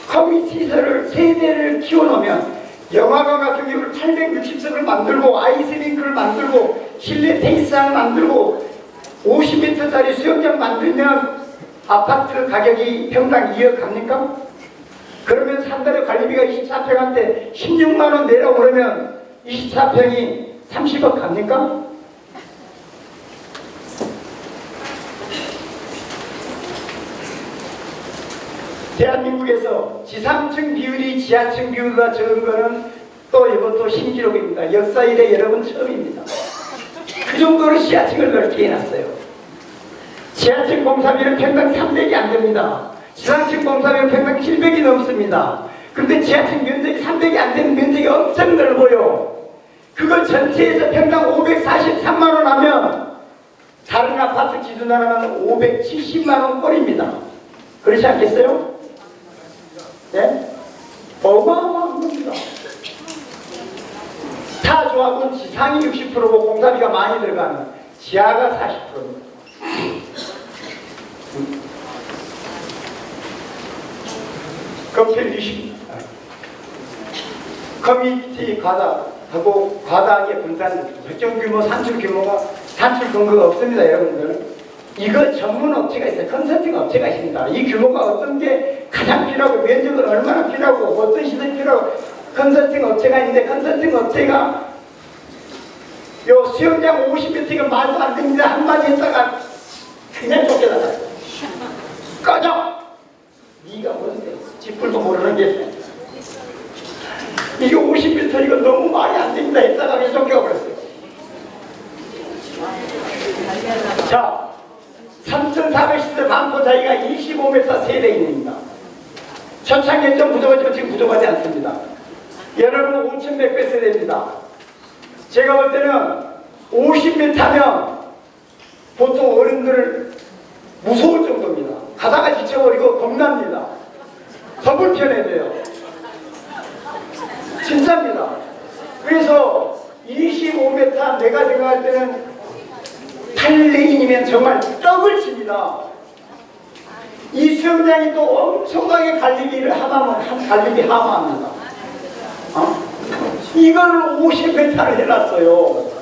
커뮤니티 시설을 세대를 키워놓으면 영화관 같은 경우는 860석을 만들고 아이스링크를 만들고 실내 테니스장을 만들고 50m짜리 수영장 만들면 아파트 가격이 평당 2억 갑니까? 그러면 한 달에 관리비가 24평한테 16만원 내라고 그러면 24평이 30억 갑니까? 대한민국에서 지상층 비율이 지하층 비율보다 적은 거는 또 이것도 신기록입니다. 역사 이래 여러분 처음입니다. 그 정도로 지하층을 넓게 해놨어요. 지하층 공사비는 평당 300이 안 됩니다. 지상층 공사비는 평당 700이 넘습니다. 그런데 지하층 면적이 300이 안 되는 면적이 엄청 넓어요. 그걸 전체에서 평당 543만원 하면 다른 아파트 기준으로 하면 570만원 꼴입니다. 그렇지 않겠어요? 네? 어마어마한 겁니다. 타 조합은 지상이 60%고 공사비가 많이 들어가는 지하가 40%입니다. 건필 20 커뮤니티 과다하고 과다하게 분산됐습니다. 설정 규모, 산출 규모가 산출 근거가 없습니다. 여러분들 이거 전문 업체가 있어요. 컨설팅 업체가 있습니다. 이 규모가 어떤 게 가장 필요하고 면적은 얼마나 필요하고 어떤 시설이 필요하고 컨설팅 업체가 있는데 컨설팅 업체가 요 수영장 50m가 말도 안 됩니다. 한마디 했다가 그냥 쫓겨나가요. 꺼져! 네가 뭔데? 짓불도 모르는 게 이거 50m 이거 너무 말이 안 됩니다 했다가 그냥 쫓겨버렸어요. 자, 3,410대 반포 자리가 25m 세대입니다. 초창기에 좀 부족하지만 지금 부족하지 않습니다. 여러분 5,100배 세대입니다. 제가 볼 때는 50m면 보통 어른들 무서울 정도입니다. 가다가 지쳐버리고 겁납니다. 더 불편해져요. 진짜입니다. 그래서 25m 내가 생각할 때는 8레인이면 정말 떡을 칩니다. 이 수영장이 또 엄청나게 관리비를 하면 관리비 하마합니다. 이거를 50m를 해놨어요.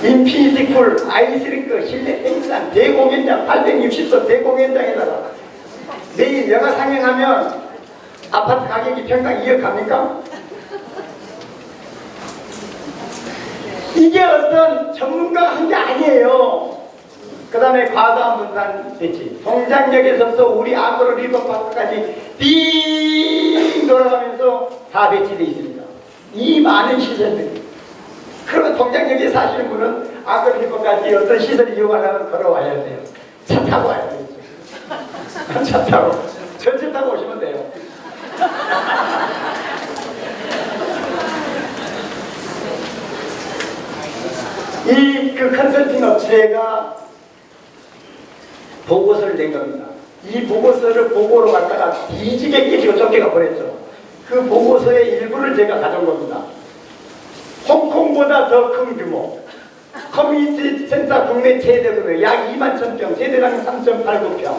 인피니티 풀, 아이스링크, 실내 테니스장, 대공연장, 860석 대공연장에다가 내일 영화 상영하면 아파트 가격이 평당 2억 갑니까? 이게 어떤 전문가가 한 게 아니에요. 그 다음에 과도한 분산 배치. 동작역에서부터 우리 아그로 리버파크까지 빙 돌아가면서 다 배치되어 있습니다. 이 많은 시설들이. 그러면 동작역에 사시는 분은 아그로 리버까지 어떤 시설을 이용하려면 걸어와야 돼요. 차 타고 와야 돼요. 차 타고. 전철 타고 오시면 돼요. 이 컨설팅 업체가 보고서를 낸 겁니다. 이 보고서를 보고로 갖다가 뒤지게 끼고 쫓겨가 버렸죠. 그 보고서의 일부를 제가 가져온 겁니다. 홍콩보다 더 큰 규모, 커뮤니티 센터 국내 최대 규모 약 2만 1,000평, 세대당 3.89평,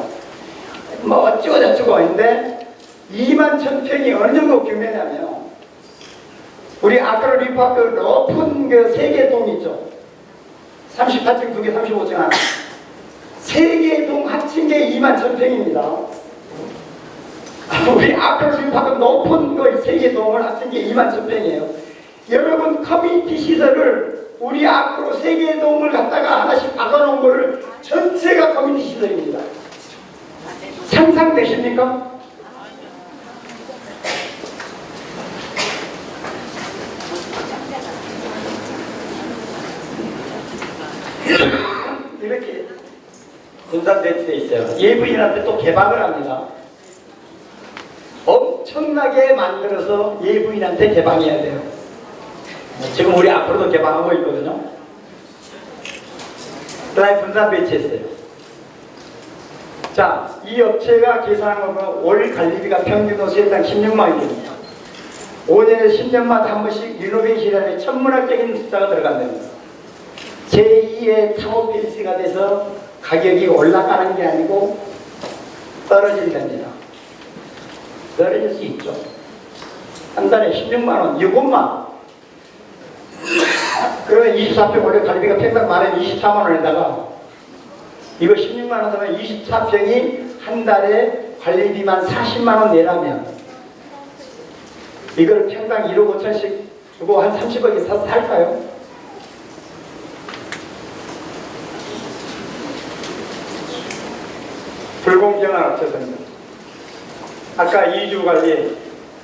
뭐 어쩌고저쩌고 있는데 2만 1,000평이 어느 정도 규모냐면 우리 아크로 리파크 높은 그 세계동 있죠. 38층 2개, 35층 하나. 3개의 동 합친 게 2만 1,000평입니다. 우리 아크로 리파크 높은 그 3개 동을 합친 게 2만 1,000평이에요. 여러분 커뮤니티 시설을 우리 아크로 3개 동을 갖다가 하나씩 박아놓은 거를 전체가 커뮤니티 시설입니다. 상상되십니까? 이렇게 분산 배치되어 있어요. 예부인한테 또 개방을 합니다. 엄청나게 만들어서 예부인한테 개방해야 돼요. 지금 우리 앞으로도 개방하고 있거든요. 그 다음에 분산 배치했어요. 자, 이 업체가 계산한 거는 월 관리비가 평균으로 세당 16만 원입니다. 5년에 10년마다 한 번씩 리노베이션에 천문학적인 숫자가 들어간답니다. 제2의 타워 페이스가 돼서 가격이 올라가는 게 아니고 떨어진답니다. 떨어질 수 있죠. 한 달에 16만 원, 이것만. 그러면 24평 원래 관리비가 평당 만원 24만 원에다가 이거 16만 원 하면 24평이 한 달에 관리비만 40만 원 내라면 이걸 평당 1억 5천씩 주고 한 30억에 사서 살까요? 불공정한 업체입니다. 아까 이주관리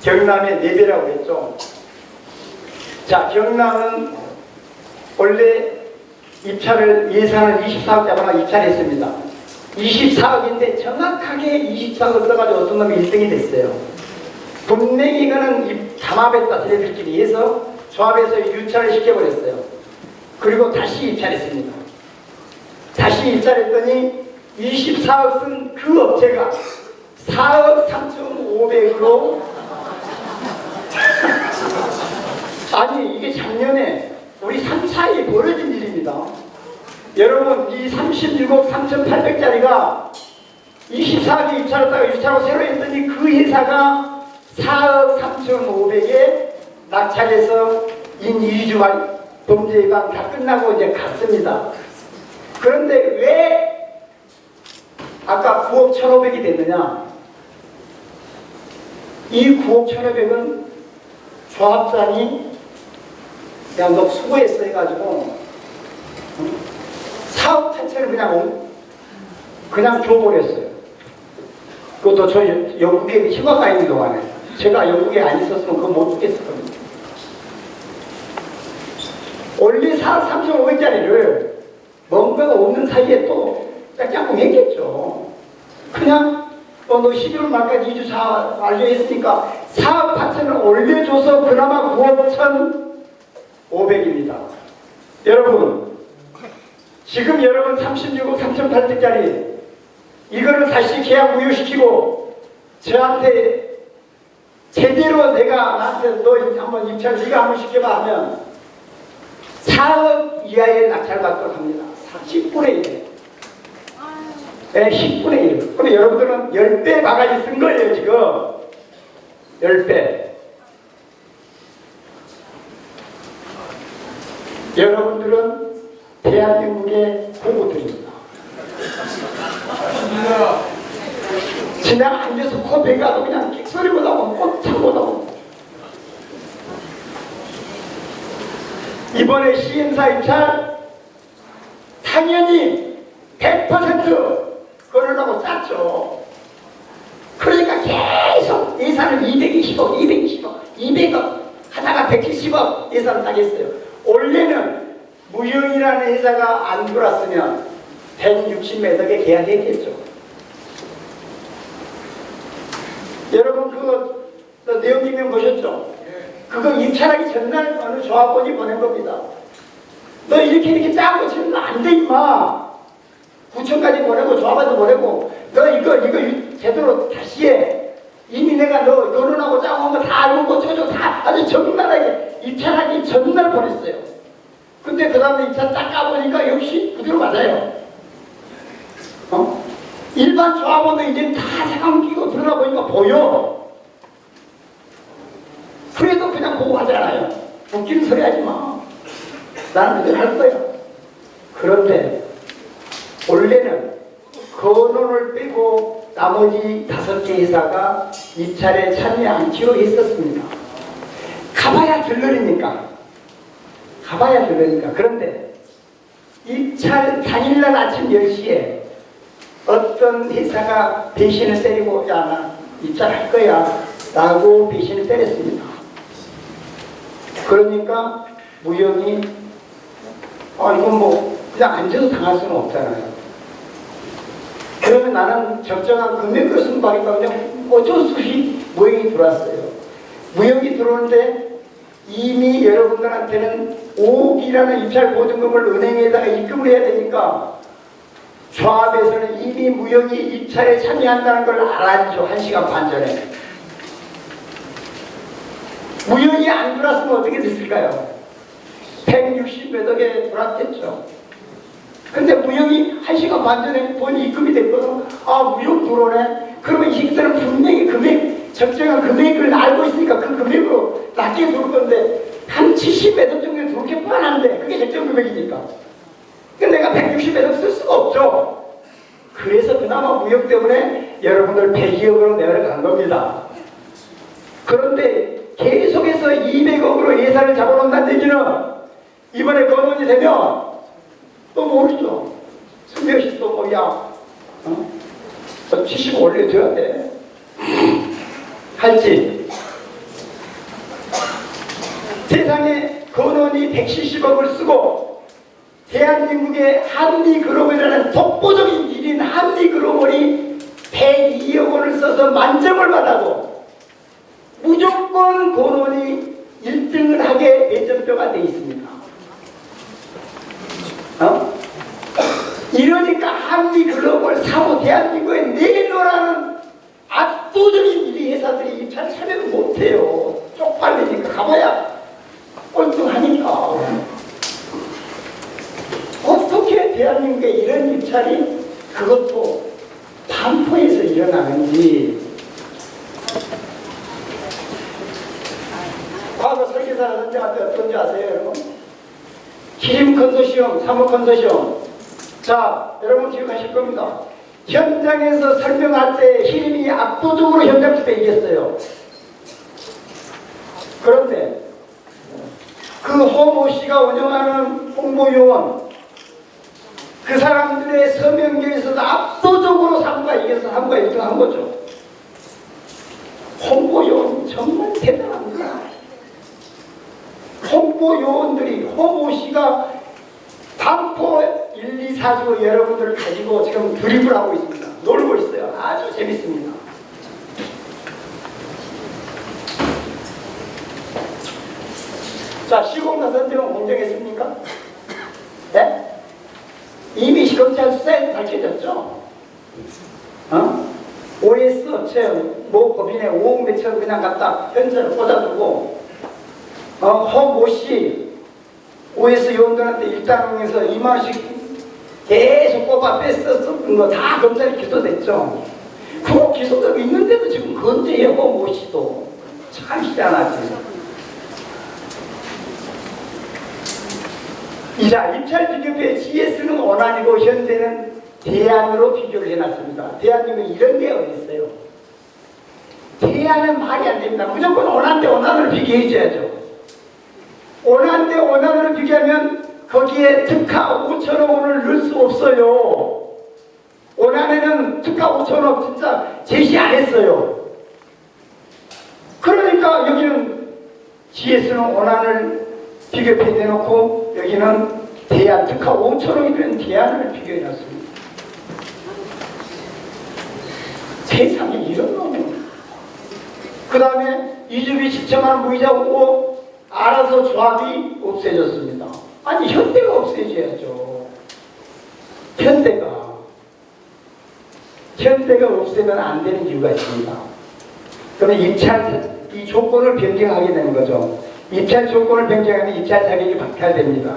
경남의 4배라고 했죠. 자, 경남은 원래 입찰을 예산을 24억 잡아가 입찰했습니다. 24억인데 정확하게 24억을 써가지고 어떤 놈이 1등이 됐어요. 분명히 이거는 담합했다 저희들끼리 해서 조합해서 유찰을 시켜버렸어요. 그리고 다시 입찰했습니다. 다시 입찰했더니 24억 쓴 그 업체가 4억 3,500으로 아니 이게 작년에 우리 3차에 벌어진 일입니다. 여러분 이 36억 3,800짜리가 24억에 입찰했다가 입찰하고 새로 했더니 그 회사가 4억 3,500에 낙찰해서 인이주와 범죄 예방 다 끝나고 이제 갔습니다. 그런데 왜 아까 9억 1,500이 됐느냐? 이 9억 1,500은 조합장이 그냥 너 수고했어 해가지고 4억 8천을 그냥 줘버렸어요. 그것도 저 영국에 휴가 가 있는 동안에 제가 영국에 안 있었으면 그거 못 죽겠을 겁니다. 원래 4억 3,500짜리를 뭔가가 없는 사이에 또 짝짝꿍 했겠죠. 그냥 너 12월 말까지 2주 차 완료했으니까 4억 8천을 올려줘서 그나마 9억 1,500입니다. 여러분 지금 여러분 36억 3,800짜리 이거를 다시 계약 무효시키고 저한테 제대로 내가 나한테 너 한번 입찰 네가 한번 시켜봐 하면 4억 이하의 낙찰받도록 합니다. 10분의 1. 네, 10분의 1. 그럼 여러분들은 10배 바가지 쓴 거예요, 지금. 10배. 여러분들은 대한민국의 공무들입니다. 그냥 앉아서 코베 가도 그냥 끽소리보다 꽃 참보다 이번에 시행사 입찰 당연히 100% 걸으라고 짰죠. 그러니까 계속 예산을 220억, 220억, 200억 하다가 170억 예산을 따겠어요. 원래는 무영이라는 회사가 안 들어왔으면 160몇 억에 계약했겠죠. 여러분 그거 내용 증명 보셨죠? 그거 입찰하기 전날 어느 조합원이 보낸 겁니다. 너 이렇게 짜고 치면 안 돼 임마. 구청까지 보내고 조합원도 보내고 너 이거 제대로 다시 해. 이미 내가 너 결혼하고 짜고 한 거 다 알고 어쩌고 다 아주 적나라하게 입찰하기 전날 보냈어요. 근데 그 다음에 입찰 딱 까보니까 역시 그대로 맞아요. 일반 조합원도 이제 다 세감 끼고 들어가 보니까 보여. 그래도 그냥 보고 하잖아요. 웃기는 소리 하지 마. 나는 그대로 할 거야. 그런데 원래는 건원을 빼고 나머지 5개 회사가 입찰에 참여 않기로 했었습니다. 가봐야 결론이니까. 그런데 입찰 당일날 아침 10시에 어떤 회사가 배신을 때리고 야 나 입찰할 거야 라고 배신을 때렸습니다. 그러니까 무영이 이건 뭐 그냥 앉아서 당할 수는 없잖아요. 그러면 나는 적정한 금액으로 승부하니까 그냥 어쩔 수 없이 무영이 들어왔어요. 무영이 들어오는데 이미 여러분들한테는 5억이라는 입찰 보증금을 은행에다가 입금을 해야 되니까 조합에서는 이미 무영이 입찰에 참여한다는 걸 알았죠. 1시간 반 전에. 무영이 안 들어왔으면 어떻게 됐을까요? 160몇 억에 들어왔겠죠. 근데 무영이 1시간 반 전에 돈이 입금이 됐거든. 무영 들어오네. 그러면 이 새끼들은 분명히 적정한 금액을 알고 있으니까 그 금액으로 낮게 들어올 건데 한 70몇 억 정도에 들어오게 뻔한데 그게 적정 금액이니까. 근데 내가 160몇 억 쓸 수가 없죠. 그래서 그나마 무역 때문에 여러분들 102억으로 내려간 겁니다. 그런데 계속해서 200억으로 예산을 잡아놓는다는 얘기는 이번에 건원이 되면 또 모르죠. 승배씨 또 뭐야 70 올려줘야 돼 할지. 세상에 건원이 170억을 쓰고 대한민국의 한미그로벌이라는 독보적인 일인 한미그로벌이 102억 원을 써서 만점을 받아도 무조건 건원이 1등을 하게 예정표가 되어 있습니다. 이러니까 한미글로벌 사고 대한민국에 내놓으라는 압도적인 일이 회사들이 입찰 참여를 못해요. 쪽팔리니까 가봐야 꼴등하니까. 어떻게 대한민국에 이런 입찰이 그것도 반포에서 일어나는지. 과거 설계사 선생한테 어떤지 아세요 여러분? 기림 컨소시엄, 사무 컨소시엄. 자, 여러분 기억하실 겁니다. 현장에서 설명할 때 히림이 압도적으로 현장 투표 이겼어요. 그런데 그 허모 씨가 운영하는 홍보요원 그 사람들의 서명계에서도 압도적으로 사무가 이겨서 사무가 1등한 거죠. 홍보요원 정말 대단합니다. 홍보요원들이 허모 씨가 반포 1, 2, 4주 여러분들을 가지고 지금 드립을 하고 있습니다. 놀고 있어요. 아주 재밌습니다. 자, 시공사 선정은 공정했습니까? 네? 이미 검찰 수사에서 밝혀졌죠? OS 업체 모 법인에 5억 몇천 그냥 갖다 현찰을 꽂아두고 허모씨 OS 요원들한테 일당에서 2만원씩 계속 뽑아 뺐었던 거 다 검찰이 기소됐죠. 그거 기소되고 있는데도 지금 건재해요. 허모씨도 참 희한하지. 자, 입찰 비교표에 GS는 원안이고 현재는 대안으로 비교를 해놨습니다. 대한민국에 이런 게 어디 있어요? 대안은 말이 안 됩니다. 무조건 원안 대 원안을 비교해줘야죠. 원한 대 원한으로 비교하면 거기에 특화 5천억 원을 넣을 수 없어요. 원한에는 특화 5천억 진짜 제시 안 했어요. 그러니까 여기는 GS는 원한을 비교표에 내놓고 여기는 대안 특화 5천억이 되는 대안을 비교해 놨습니다. 세상에 이런 놈이. 그 다음에 이주비 10천만 원 무이자 오고 알아서 조합이 없애졌습니다. 아니 현대가 없애줘야죠. 현대가 없애면 안 되는 이유가 있습니다. 그러면 이 조건을 변경하게 되는 거죠. 입찰 조건을 변경하면 입찰 자격이 박탈됩니다.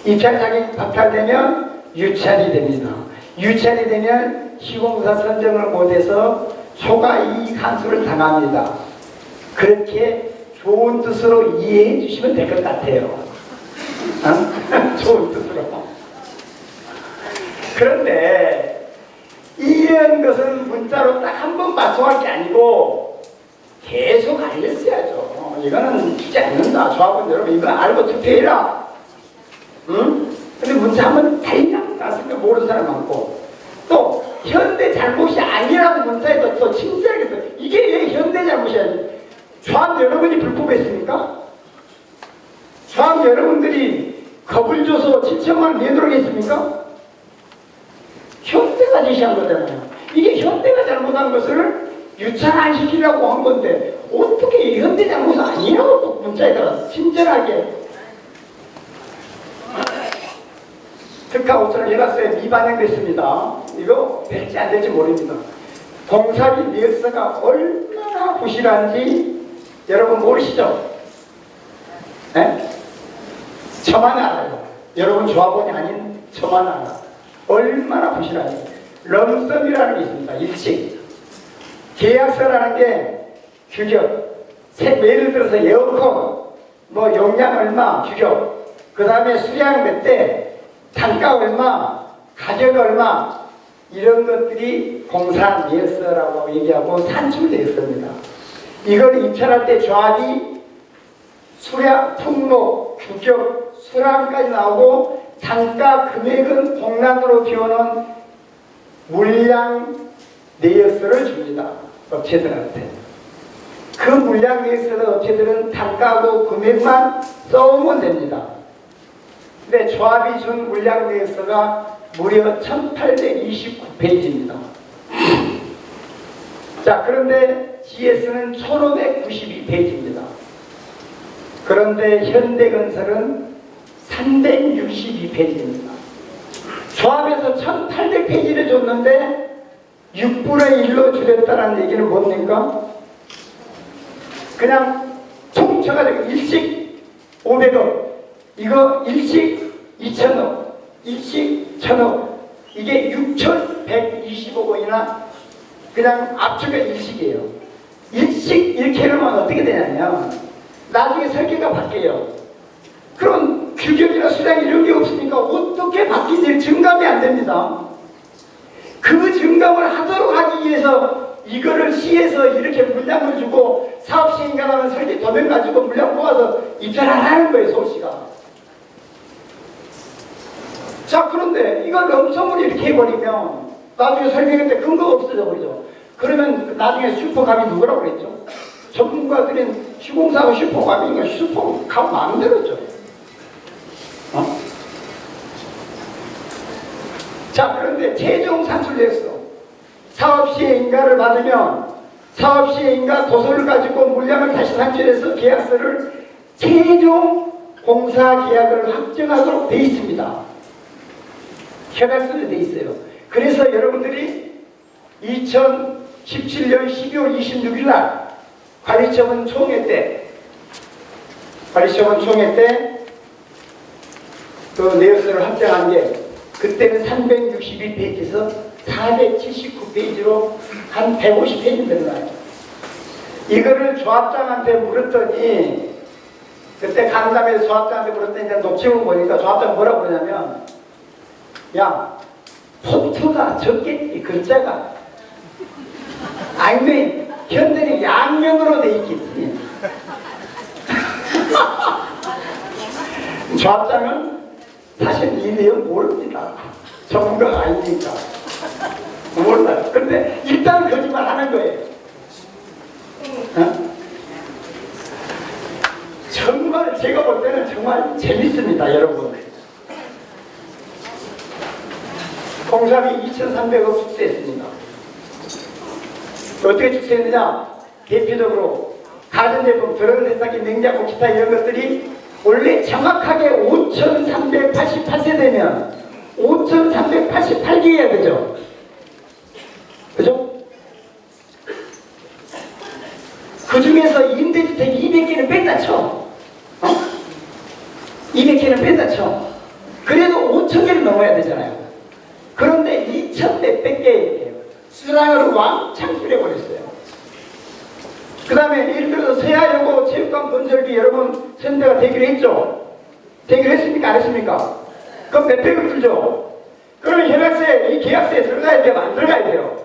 입찰 자격이 박탈되면 유찰이 됩니다. 유찰이 되면 시공사 선정을 못해서 초과 이익 환수를 당합니다. 그렇게 좋은 뜻으로 이해해 주시면 될 것 같아요. 좋은 뜻으로. 그런데 이런 것은 문자로 딱 한 번 맞춰갈 게 아니고 계속 알렸어야죠. 이거는 주지 않는다. 조합원 여러분 이거 알고 투표해라. 응? 근데 문자 한번 달냥 났으면 모르는 사람 많고 또 현대 잘못이 아니라고 문자에도 또 칭찬하겠어. 이게 왜 현대 잘못이야? 조합 여러분이 불법했습니까? 조합 여러분들이 겁을 줘서 7천만 원 내도록 했습니까? 현대가 제시한 거잖아요. 이게 현대가 잘못한 것을 유찰 안 시키려고 한 건데 어떻게 현대 잘못은 아니라고 또 문자에다가 친절하게 특화 5천원 일화서에 미반영됐습니다. 이거 될지 안 될지 모릅니다. 공사비 내역서가 얼마나 부실한지 여러분 모르시죠? 네? 저만 알아요. 여러분 조합원이 아닌 저만 알아. 얼마나 부실한지. 럼섬이라는 게 있습니다. 일식. 계약서라는 게 규격. 예를 들어서 에어컨, 뭐 용량 얼마 규격. 그 다음에 수량 몇 대, 단가 얼마, 가격 얼마 이런 것들이 공사 내역서라고 얘기하고 산출 내역서입니다. 이걸 입찰할 때 조합이 수량, 품목, 규격, 수량까지 나오고 단가 금액은 공란으로 비워놓은 물량 내역서를 줍니다. 업체들한테. 그 물량 내역서를 업체들은 단가하고 금액만 써오면 됩니다. 근데 조합이 준 물량 내역서가 무려 1829페이지입니다. 자, 그런데 GS는 1592페이지입니다. 그런데 현대건설은 362페이지입니다. 조합에서 1800페이지를 줬는데 6분의 1로 줄였다는 얘기는 뭡니까? 그냥 퉁쳐가지고 일식 500억, 이거 일식 2천억, 일식 1,000억, 이게 6,120억 원이나 그냥 압축가 일식이에요. 일식 이렇게 해놓으면 어떻게 되냐면 나중에 설계가 바뀌어요. 그럼 규격이나 수량 이런 게 없으니까 어떻게 바뀌는지 증감이 안 됩니다. 그 증감을 하도록 하기 위해서 이거를 시에서 이렇게 물량을 주고 사업 시행가라는 설계 도면 가지고 물량 모아서 입찰하라는 거예요, 서울시가. 자, 그런데 이걸 럼섬으로 이렇게 해버리면 나중에 설계할 때 근거가 없어져 버리죠. 그러면 나중에 슈퍼갑이 누구라고 그랬죠? 전문가들은 시공사가 슈퍼갑이니까 슈퍼갑 마음대로죠. 자, 그런데 최종 산출됐어. 사업시행인가를 받으면 사업시행인가 도서를 가지고 물량을 다시 산출해서 계약서를 최종 공사 계약을 확정하도록 돼 있습니다. 협약서로 돼 있어요. 그래서 여러분들이 2017년 12월 26일 날 관리처분 총회 때 그 내역서를 확정한 게 그때는 362페이지에서 479페이지로 한 150페이지 늘어나요. 이거를 조합장한테 물었더니 그때 간담회에서 조합장한테 물었더니 이제 녹취록을 보니까 조합장 뭐라고 그러냐면 야, 폰트가 적겠지, 글자가. 아니면 현대는 양면으로 돼 있겠지. 조합장은 사실 이 내용 모릅니다. 전문가가 아니니까. 몰라요. 근데 일단 거짓말 하는 거예요. 어? 정말 제가 볼 때는 정말 재밌습니다, 여러분. 공사비 2,300억 축소했습니다. 어떻게 축소했느냐? 대표적으로 가전제품, 드러운 세탁기, 냉장고, 기타 이런 것들이 원래 정확하게 5,388세대면 5,388개여야 되죠. 그죠? 그 중에서 임대주택 200개는 뺀다 쳐. 200개는 뺀다 쳐. 그래도 5,000개는 넘어야 되잖아요. 그런데 2,100개에 돼요. 수량으로 왕창 줄여버렸어요. 그 다음에 예를 들어서 세아여고 체육관 건설비 여러분 선대가 되기로 했죠? 되기로 했습니까? 안 했습니까? 그럼 몇 백억 들죠? 그럼 현악세, 이 계약서에 들어가야 돼요? 안 들어가야 돼요?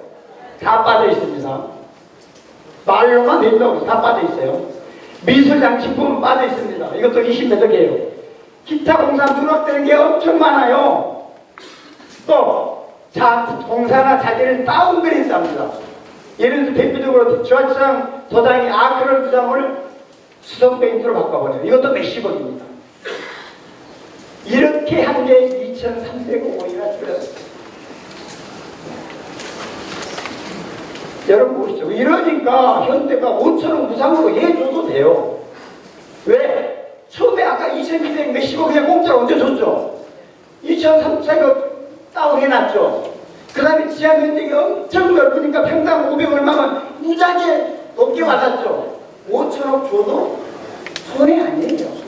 다 빠져 있습니다. 말로만 된다고 다 빠져 있어요. 미술장식품 빠져 있습니다. 이것도 20몇 억이에요. 기타 공사 누락되는 게 엄청 많아요. 또 공사나 자재를 다운그레이드합니다. 예를 들어 대표적으로 주화장 도장이 아크릴 도장을 수성 페인트로 바꿔버려요. 이것도 몇십억입니다. 이렇게 한 게 2,300억 원이나 줄였어요. 여러분 보시죠. 이러니까 현대가 5,000원 무상으로 해줘도 돼요. 왜? 처음에 아까 2,200 몇십억 그냥 공짜로 얹어줬죠. 2,300억 다운해놨죠. 그 다음에 지하 면적이 엄청 넓으니까 평당 500 얼마면 무지하게 높게 받았죠. 5,000억 줘도 손해 아니에요.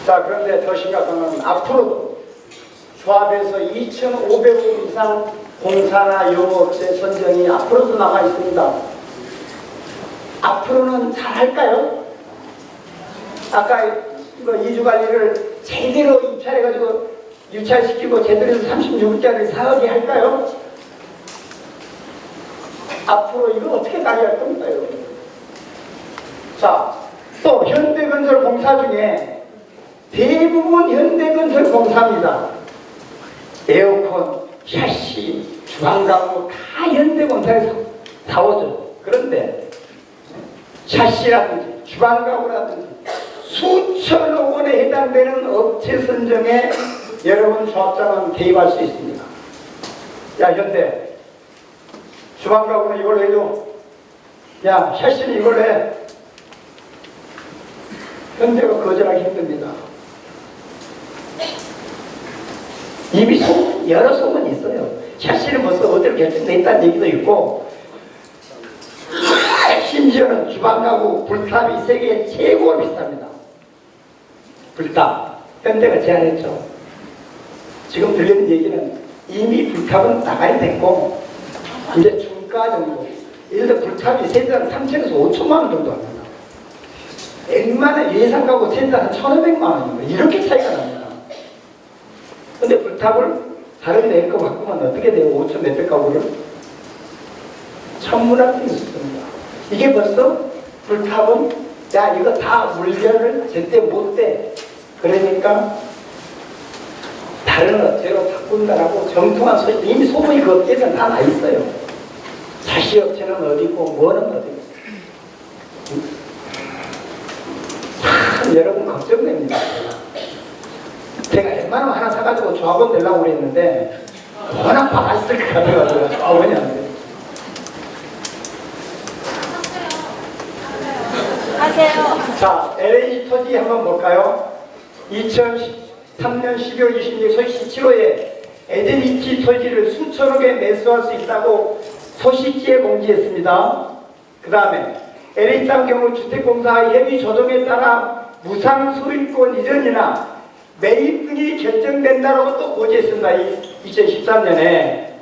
자, 그런데 더 심각한 건 앞으로도 조합에서 2,500억 이상 공사나 영업체 선정이 앞으로도 남아 있습니다. 앞으로는 잘 할까요? 아까 이주관리를 제대로 입찰해가지고 유찰시키고 제대로 해서 36짜리 사업이 할까요? 앞으로 이거 어떻게 관리할 겁니까, 여러분? 자, 또 현대건설 공사 중에 대부분 현대건설 공사입니다. 에어컨, 샤시, 주방가구 다 현대건설에서 나오죠. 그런데 샤시라든지 주방가구라든지 수천억 원에 해당되는 업체 선정에 여러분 조합장은 개입할 수 있습니다. 야, 현대 주방가구는 이걸로 해줘. 야, 샤시는 이걸로 해. 현대가 거절하기 힘듭니다. 이미 여러 소문이 있어요. 샤시는 벌써 어디로 결정돼 있다는 얘기도 있고, 심지어는 주방가구 불탑이 세계 최고로 비쌉니다. 불탑 현대가 제안했죠. 지금 들리는 얘기는 이미 불탑은 나가야 됐고 이제 중가 정도, 예를 들어 불탑이 세대당 3천에서 5천만 원 정도 합니다. 웬만한 예상가구 세대당 1,500만 원입니다. 이렇게 차이가 납니다. 근데 불탑을 다른 데 거 바꾸면 어떻게 돼요? 5천 몇백 가구를? 천문학적이 있습니다. 이게 벌써 불탑은 야, 이거 다 물건을 절대 못 돼. 그러니까 다른 업체로 바꾼다라고 정통한 소식, 이미 소문이 그 업체에서 다 나 있어요. 자시 업체는 어디고 뭐는 어디고. 참 여러분 걱정됩니다. 제가 웬만하면 하나 사가지고 조합원 되려고 그랬는데 워낙 맛있을 것 같아가지고 조합원이 안 돼요. 하세요. 자, LH 토지 한번 볼까요? 2013년 12월 26일 소식지 7호에 LH 토지를 수천억에 매수할 수 있다고 소식지에 공지했습니다. 그 다음에 LH 땅 경우 주택공사 협의 조정에 따라 무상 소유권 이전이나 매입 등이 결정된다라고 또 고지했습니다. 2013년에.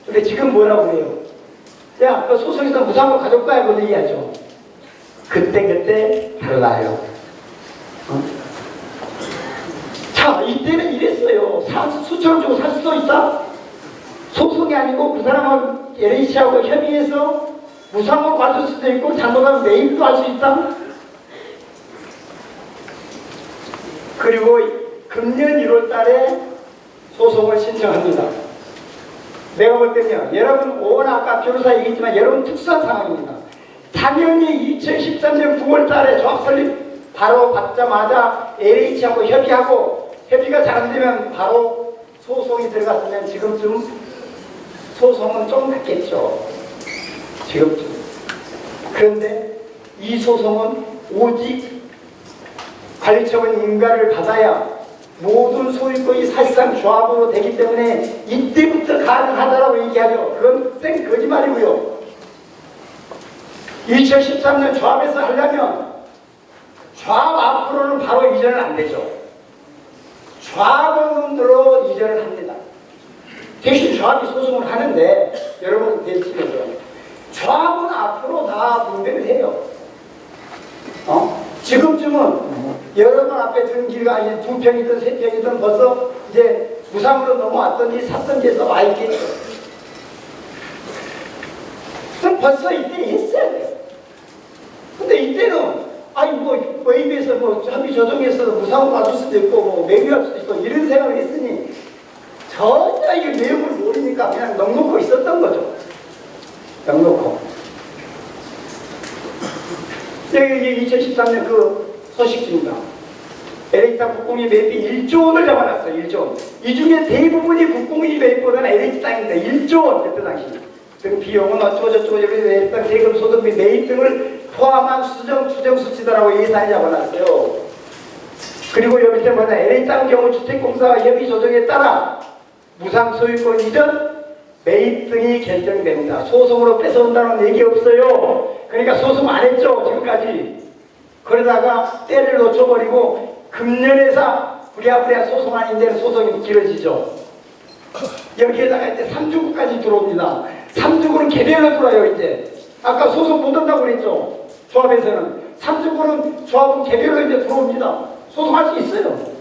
근데 지금 뭐라고 그래요? 야, 그 소송에서 무상으로 가져올까 하고 얘기하죠. 그때 달라요. 자, 이때는 이랬어요. 수천원 주고 살 수도 있다? 소송이 아니고 그 사람은 LH하고 협의해서 무상으로 받을 수도 있고 잘못하면 매입도 할 수 있다. 그리고 금년 1월 달에 소송을 신청합니다. 내가 볼 때는요, 여러분 워낙 아까 변호사 얘기했지만 여러분 특수한 상황입니다. 당연히 2013년 9월 달에 조합 설립 바로 받자마자 LH하고 협의하고 협의가 잘 안 되면 바로 소송이 들어갔으면 지금쯤 소송은 좀 났겠죠. 지금쯤. 그런데 이 소송은 오직 관리처분 인가를 받아야 모든 소유권이 사실상 조합으로 되기 때문에 이때부터 가능하다라고 얘기하죠. 그건 생 거짓말이고요. 2013년 조합에서 하려면 조합 앞으로는 바로 이전은 안 되죠. 조합원으로 이전을 합니다. 대신 조합이 소송을 하는데 여러분 대치면서 조합은 앞으로 다 분배를 해요. 지금쯤은 여러분 앞에 든 길가 아닌 2평이든 3평이든 벌써 이제 무상으로 넘어왔더니 샀던지에서 와 있겠죠. 그럼 벌써 이때 했어야 돼요. 근데 이때는 아니 뭐 외입에서 뭐 합의 조정에서도 무상으로 받을 수도 있고 뭐 매입할 수도 있고 이런 생각을 했으니 전혀 이 내용을 모르니까 그냥 넉넉고 있었던 거죠. 넉넉고. 여기 2013년 그 소식입니다. LH 국공이 매입이 1조 원을 잡아놨어요. 1조 원. 이 중에 대부분이 국공이 매입보다는 LH 땅입니다. 1조 원 그때 당시. 그 비용은 어쩌고저쩌고 이런 세금, 소득비, 매입 등을 포함한 수정, 추정 수치다라고 예산에 잡아놨어요. 그리고 여기 밑에 뭐냐, LH 땅 경우 주택공사와 협의 조정에 따라 무상 소유권 이전, 매입 등이 결정됩니다. 소송으로 뺏어온다는 얘기 없어요. 그러니까 소송 안 했죠, 지금까지. 그러다가 때를 놓쳐버리고 금년에서 부랴부랴 소송하는 데는 소송이 길어지죠. 여기에다가 이제 3주까지 들어옵니다. 3주는 개별로 들어와요, 이제. 아까 소송 못 한다고 그랬죠. 조합에서는. 3주는 조합은 개별로 이제 들어옵니다. 소송할 수 있어요.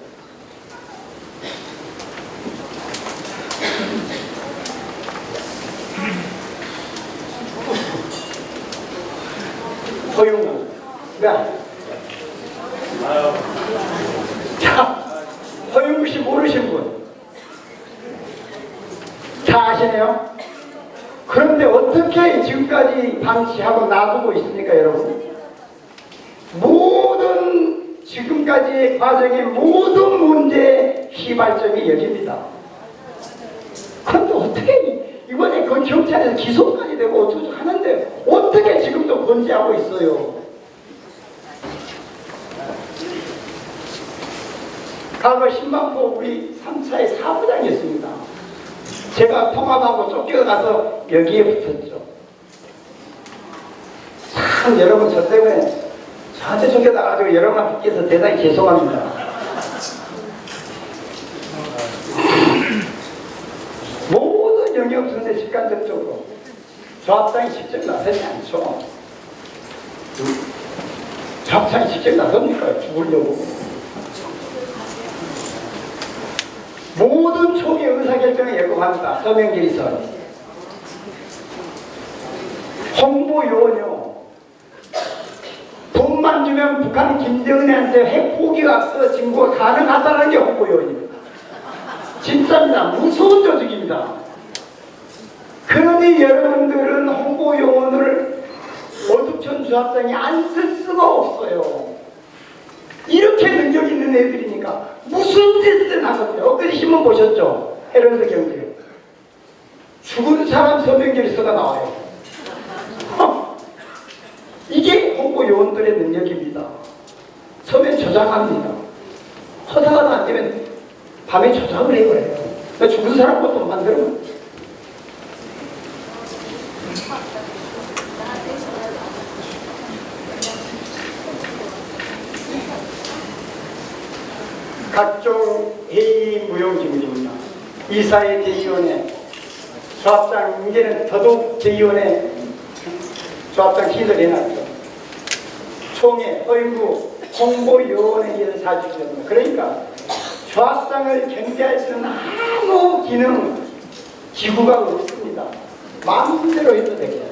허용구. 자, 허용구 씨 모르시는 분. 다 아시네요? 그런데 어떻게 지금까지 방치하고 놔두고 있습니까, 여러분? 모든 지금까지의 과정의 모든 문제의 휘발점이 여기입니다. 그런데 어떻게 이번에 그 경찰에서 기소까지 되고 어쩌고 하는데 어떻게 지금도 건재하고 있어요? 과거 신방포 우리 3차의 사부장이었습니다. 제가 통합하고 쫓겨가서 여기에 붙었죠. 참 여러분 저 때문에 저한테 쫓겨나가지고 여러분한테 서 대단히 죄송합니다. 모든 영역선에 직간접적으로 조합장이 직접 나서지 않죠. 조합장이 직접 나섭니까? 죽으려고. 모든 총회 의사결정에 예고합니다. 서명결의선. 홍보요원이요. 돈만 주면 북한 김정은한테 핵 포기학서 증거가 가능하다는 게 홍보요원입니다. 진짜입니다. 무서운 조직입니다. 그러니 여러분들은 홍보요원을 어둑천 조합장이 안 쓸 수가 없어요. 이렇게 능력 있는 애들이니까 무슨 짓을 하겠어요? 엊그제 신문 보셨죠? 헤럴드 경제. 죽은 사람 서명결의서가 나와요. 이게 홍보요원들의 능력입니다. 서면 저장합니다. 하다가도 안 되면 밤에 저장을 해버려요. 죽은 사람 것도 만들면. 각종 회의 무용지물입니다. 이사회 제2원회, 조합장, 이제는 더더욱 제2원회 조합장 시설 해놨죠. 총회, 허인구, 홍보요원에 의해서 자주됩니다. 그러니까 조합장을 경계할 수 있는 아무 기능, 기구가 없습니다. 마음대로 해도 되게.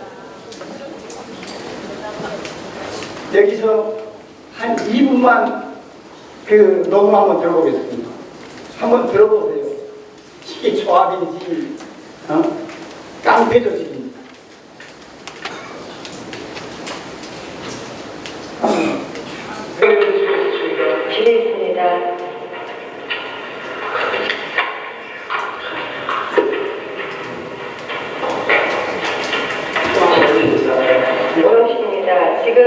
여기서 한 2분만 그 녹음 한번 들어보겠습니다. 한번 들어보세요. 이게 조합인지 깡패 조직인지. 기대했습니다. 어렵습니다. 지금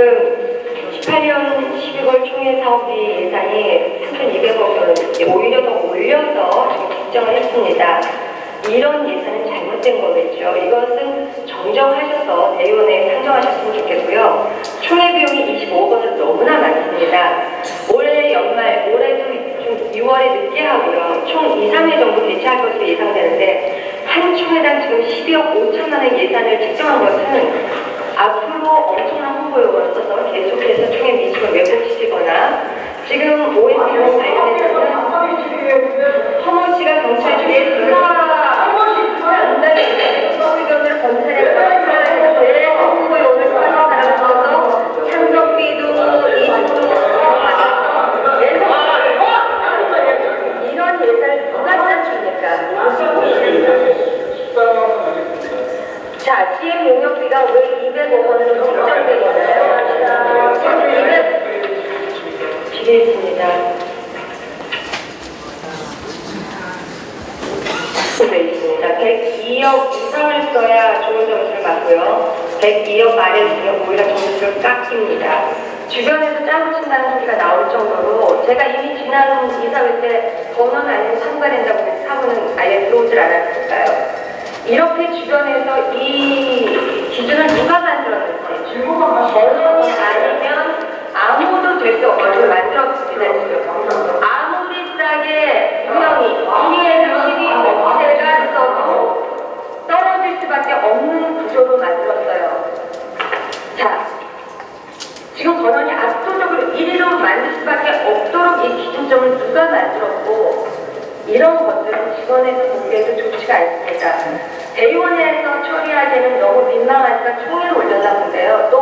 18년 12월 총회 사업비 예산이 3,200억 원, 오히려 더 올려서 지금 책정을 했습니다. 이런 예산은 잘못된 거겠죠. 이것은 정정하셔서 대의원에 상정하셨으면 좋겠고요. 총회 비용이 25억 원은 너무나 많습니다. 올해 연말, 올해도 좀 6월에 늦게 하고요. 총 2, 3회 정도 개최할 것으로 예상되는데 한 총회당 지금 12억 5천만 원 예산을 책정한 것은 앞으로 엄청난 홍보용어를 써서 계속해서 총회 민심을 왜곡시키거나 지금 OMB로 관련해서는 허모 씨가 경찰 중에 연달에 수사견을 검찰에 파견하는데 홍보용어를 쓰는 사람을 써서 참석비도 이중도 이런 예산을 누가 짜줍니까? 자, CM 용역비가 왜 200억 원으로 책정된 거나요? 기대했습니다. 네, 있습니다. 102억 이상을 써야 좋은 점수를 받고요. 102억 아래는 오히려 점수를 깎입니다. 주변에서 짜고 친다는 소리가 나올 정도로 제가 이미 지난 이사회 때 번원 아니면 상관된다고 해서 사고는 아예 들어오질 않았을까요? 이렇게 주변에서 이 기준을 누가 만들었는지 번원이 아니면 아무도 될 수 없게 만들었습니다. 지금 아무리 싸게 유형이 ELCD 업체가 써도 떨어질 수밖에 없는 구조로 만들었어요. 자, 지금 권원이 압도적으로 1위로 만들 수밖에 없도록 이 기준점을 누가 만들었고 이런 것들은 직원에서 보기에도 좋지가 않습니다. 대의원회에서 처리하기에는 너무 민망하니까 총회를 올렸나 본데요. 또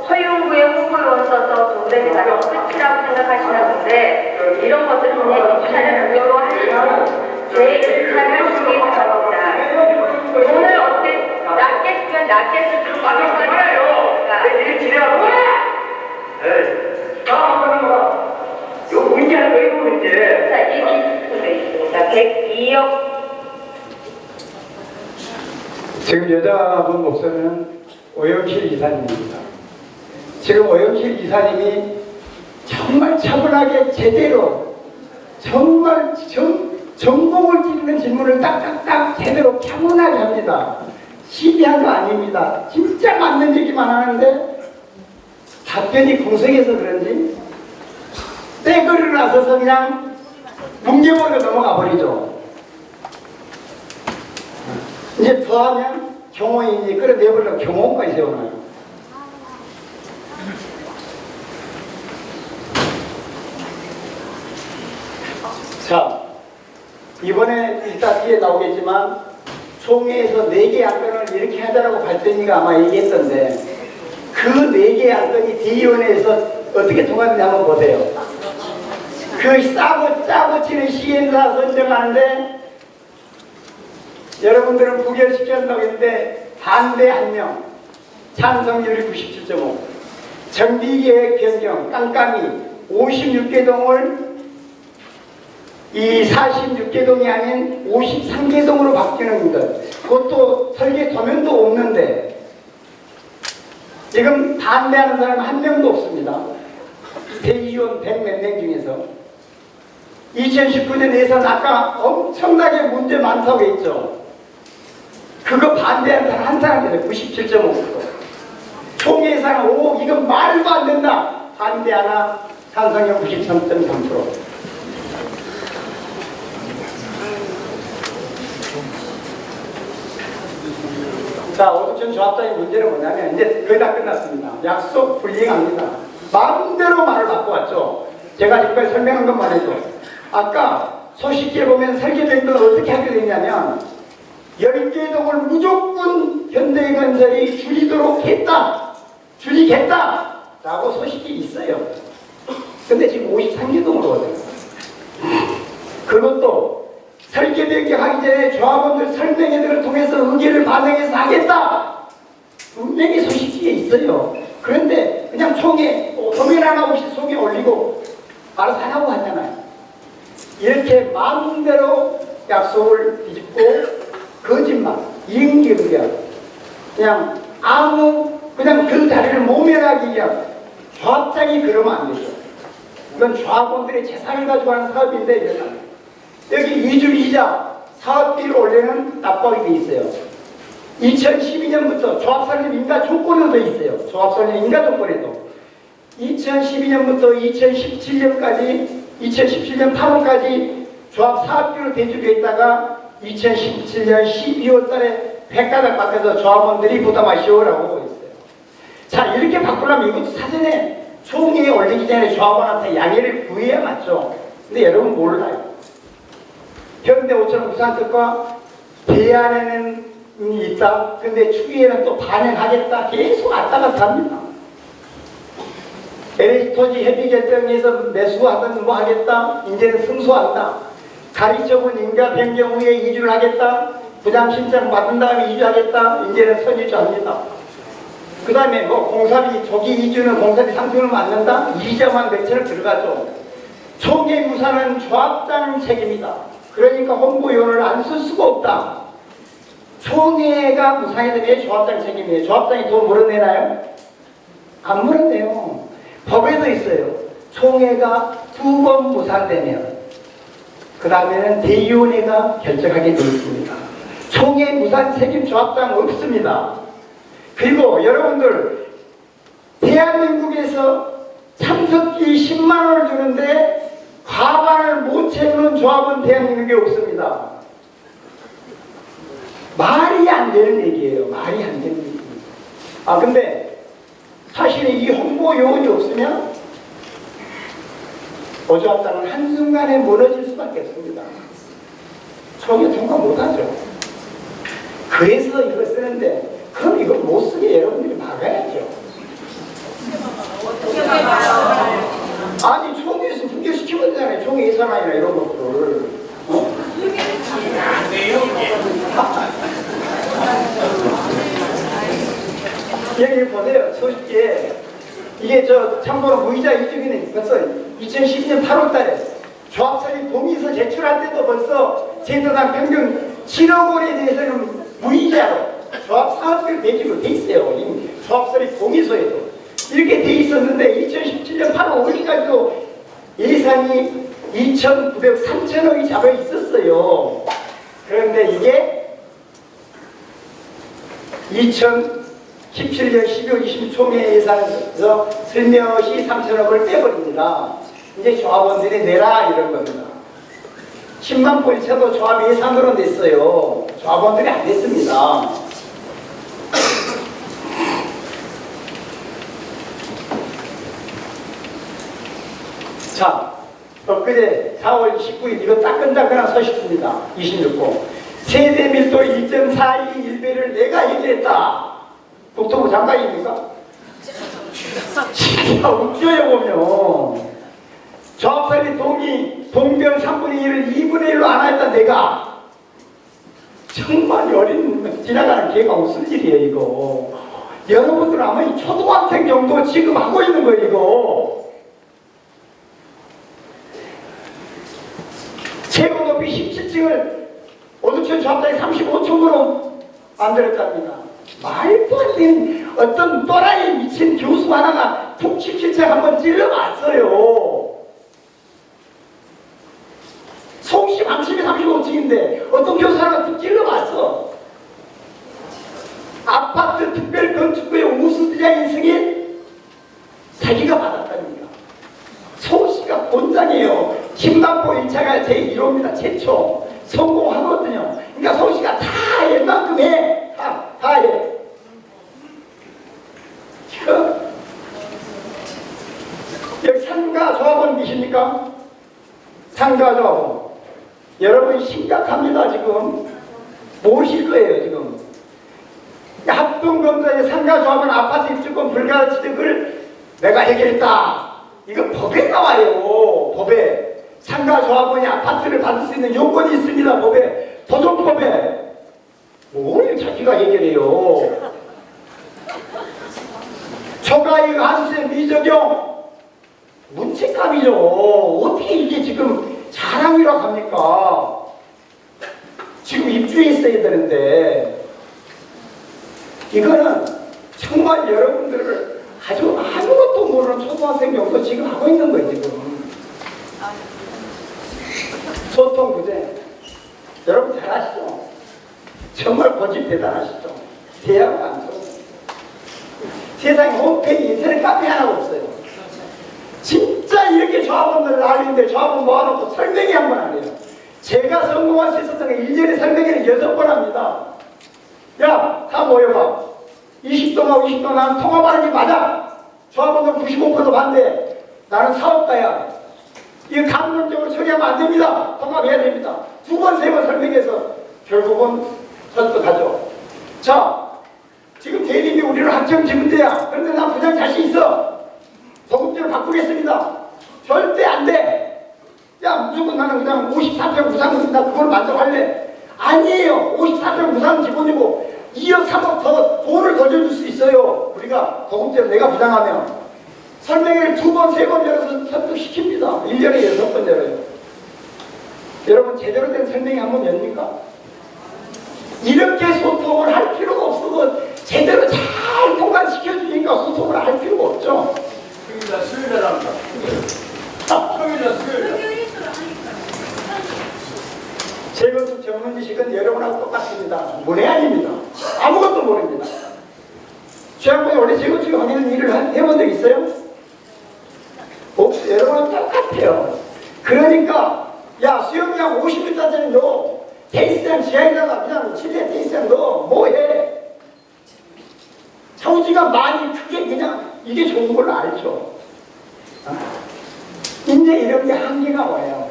허용구에 홍보요원 써서 돈 내기 나면 끝이라고 생각하시나 본데 이런 것들은 그냥 입찰을 무료로 하시면 제 1차를 시기 바랍니다. 돈을 어떻게 낮게 쓰면 낮게 쓸수록 가격을 해요. 일 진행하고 요 문제는 왜 문제? 자, 이 기준도 있습니다. 102억. 지금 여자분 목소리는 오영실 이사님입니다. 지금 오영실 이사님이 정말 차분하게 제대로 정말 전공을 찌르는 질문을 딱딱딱 제대로 차분하게 합니다. 시비한 거 아닙니다. 진짜 맞는 얘기만 하는데 답변이 공석해서 그런지 떼거리를 나서서 그냥 뭉개버리고 넘어가 버리죠. 이제 더하면 경호인이 끌어내버리려고 경호원까지 세워놔요. 자, 이번에 일단 뒤에 나오겠지만 총회에서 4개의 안건을 이렇게 하자라고 발전이가 아마 얘기했던데 그 4개의 안건이 대의원회에서 어떻게 통과되는지 한번 보세요. 그 짜고 치는 시행사 선정하는데 여러분들은 부결시켜준다고 했는데 반대 1명, 찬성률이 97.5, 정비계획 변경, 깜깜이 56개 동을 이 46개 동이 아닌 53개 동으로 바뀌는 것, 그것도 설계 도면도 없는데 지금 반대하는 사람 한 명도 없습니다. 대의원 100몇 명 중에서 2019년 예산 아까 엄청나게 문제 많다고 했죠. 그거 반대하는 사람 한 사람이에요. 97.5%. 총 예산 5억 이건 말도 안 된다. 반대 하나, 찬성이 93.3%. 자, 오죽전 조합장의 문제는 뭐냐면 이제 거의 다 끝났습니다. 약속 불이행합니다. 마음대로 말을 바꿔왔죠. 제가 지금까지 설명한 것만 해도 아까 소식지에 보면 설계된 건 어떻게 하게 되냐면 10개 동을 무조건 현대건설이 줄이도록 했다. 줄이겠다라고 소식이 있어요. 근데 지금 53개 동으로 오거든요. 그것도 설계되기 하기 전에 조합원들 설명회들을 통해서 의견을 반영해서 하겠다. 분명히 소식지에 있어요. 그런데 그냥 총회 도면 하나 없이 총회 올리고 알아서 하라고 하잖아요. 이렇게 마음대로 약속을 뒤집고 거짓말, 인기응변, 그냥 그냥 그 자리를 모면하기 위한 조합장이 그러면 안 되죠. 이건 조합원들의 재산을 가지고 하는 사업인데 이런 여기 이주 이자 사업비를 올리는 납부하게 돼 있어요. 2012년부터 조합설립 인가 조건에도 돼 있어요. 조합설립 인가 조건에도 2012년부터 2017년까지 2017년 8월까지 조합 사업비로 대주게 있다가 2017년 12월 달에 폐가닥 받아서 조합원들이 부담하시오라고 하고 있어요. 자, 이렇게 바꾸려면 이것도 사전에 총회에 올리기 전에 조합원한테 양해를 구해야 맞죠. 근데 여러분 몰라요. 현대오천 우산특과 대안에는 있다. 근데 추기에는 또 반영하겠다. 계속 왔다 갔다 합니다. LH토지 협의결정에서 매수하든 뭐 하겠다. 이제는 승소한다. 가리적은 인가 변경 후에 이주를 하겠다. 부담 신청 받은 다음에 이주하겠다. 이제는 선이주합니다. 그 다음에 뭐 공사비 조기 이주는 공사비 상승을 맞는다. 이자만 몇 천을 들어가죠. 총회 무산은 조합장 책임이다. 그러니까 홍보위원을 안 쓸 수가 없다. 총회가 무산이 되면 조합장 책임이에요. 조합장이 돈 물어내나요? 안 물어내요. 법에도 있어요. 총회가 2번 무산되면 그 다음에는 대의원회가 결정하게 되어 있습니다. 총회 무산 책임 조합장 없습니다. 그리고 여러분들 대한민국에서 참석비 10만원을 주는데 과반을 못 채우는 조합은 대한민국에 없습니다. 말이 안 되는 얘기예요. 말이 안 되는 얘기. 근데 사실 이 홍보 요원이 없으면 어조합장은 한순간에 무너질 수밖에 없습니다. 총회 통과 못하죠. 그래서 이걸 쓰는데 그럼 이걸 못 쓰게 여러분들이 막아야죠. 어떻게 막아요? 아니 총회에서 부결시키면 되잖아요. 총회 예산안이나 이런 것들을. 안 돼요. 여기 보세요. 소식지에 이게 참고로 무이자 이주기는 벌써 2012년 8월 달에 조합설립 동의서 제출할 때도 벌써 제도당 평균 7억 원에 대해서는 무이자로 조합 사업비를 대주고 돼 있어요. 이미 조합설립 동의서에도 이렇게 돼 있었는데 2017년 8월 5일까지도 예산이 2,903천억이 잡혀 있었어요. 그런데 이게 2017년 12월 20일 총회 예산에서 슬며시 3천억을 빼버립니다. 이제 조합원들이 내라 이런 겁니다. 10만 포인트도 조합 예산으로 냈어요. 조합원들이 안 냈습니다. 자, 엊그제 4월 19일 이거 따끈따끈한 소식입니다. 26호 세대 밀도 1.42 1배를 내가 얘기했다. 국토부 장관입니까? 진짜 웃겨요 보면. 조합설립 동별 3분의 1을 2분의 1로 안 했다 내가. 정말 어린 지나가는 개가 웃을 일이에요 이거. 여러분들은 아마 이 초등학생 정도 지금 하고 있는 거예요 이거. 최고 높이 17층을 오두천 조합장이 35층으로 만들었답니다. 말도 안 되는 어떤 또라이에 미친 교수 하나가 툭 17층 한번 찔러봤어요. 송시 방심이 35층인데 어떤 교수 하나가 툭 찔러봤어. 아파트 특별 건축부의 우수 디자인 승인 자기가 받았답니다. 서울시가 본장이에요. 김반포 1차가 제1호입니다. 최초 성공하거든요. 그러니까 서울시가 다 웬만큼 해. 다 해. 여기 상가 조합원 계십니까? 상가 조합원. 여러분 심각합니다 지금. 모실 거예요 지금. 합동검사의 상가조합은 아파트 입주권 불가 취득을 내가 해결했다. 이거 법에 나와요. 법에. 상가조합원이 아파트를 받을 수 있는 요건이 있습니다. 법에. 도정법에. 뭘 자기가 해결해요. 초과이익 한세 미적용 문책감이죠. 어떻게 이게 지금 자랑이라고 합니까? 지금 입주해 있어야 되는데 이거는 정말 여러분들을 아주 아무것도 모르는 초등학생 정도 지금 하고 있는 거예요. 지금 소통 부재 여러분 잘 아시죠? 정말 고집 대단하시죠? 대화가 안 돼요. 세상에 홈페이지 인터넷 카페 하나가 없어요. 진짜 이렇게 조합원들을 알리는데 조합원 모아놓고 설명이 한 번 안 해요. 제가 성공할 수 있었던 게 1년에 설명회를 6번 합니다. 야, 다 모여봐. 20동하고 20동 나는 통합하는 게 맞아. 조합원들 95% 반대. 나는 사업가야. 이거 감정적으로 처리하면 안 됩니다. 통합해야 됩니다. 2번, 3번 설명해서 결국은 설득하죠. 자, 지금 대리인이 우리를 확정지 문제야. 그런데 난 부장 자신 있어. 소급제를 바꾸겠습니다. 절대 안 돼. 야, 무조건 나는 그냥 54평 무상, 나 그걸 만족할래. 아니에요. 54평 무상 기본이고 2억 3억 더 돈을 더 줄 수 있어요. 우리가 소급제를 내가 부장하면. 설명회를 2번, 3번 열어서 설득시킵니다. 1년에 6번 열어요. 여러분 제대로 된 설명회 한번 엽니까? 이렇게 소통을 할 필요가 없어서 제대로 잘 통과시켜주니까 소통을 할 필요가 없죠. 수요일날 수요일날 합니다. 수요일날 수요일날. 재건축 전문 지식은 여러분하고 똑같습니다. 문외한입니다. 아무것도 모릅니다. 최양반이 원래 재건축에 관련된 일을 해본 적 있어요? 없어요. 여러분은 똑같아요. 그러니까 야 수영장 50m짜리 너 테니스장 지하에다가 그냥 실내 테니스장 너 뭐해? 차우지가 많이 크게 그냥 이게 좋은 걸로 알죠. 이제 이런 게 한계가 와요.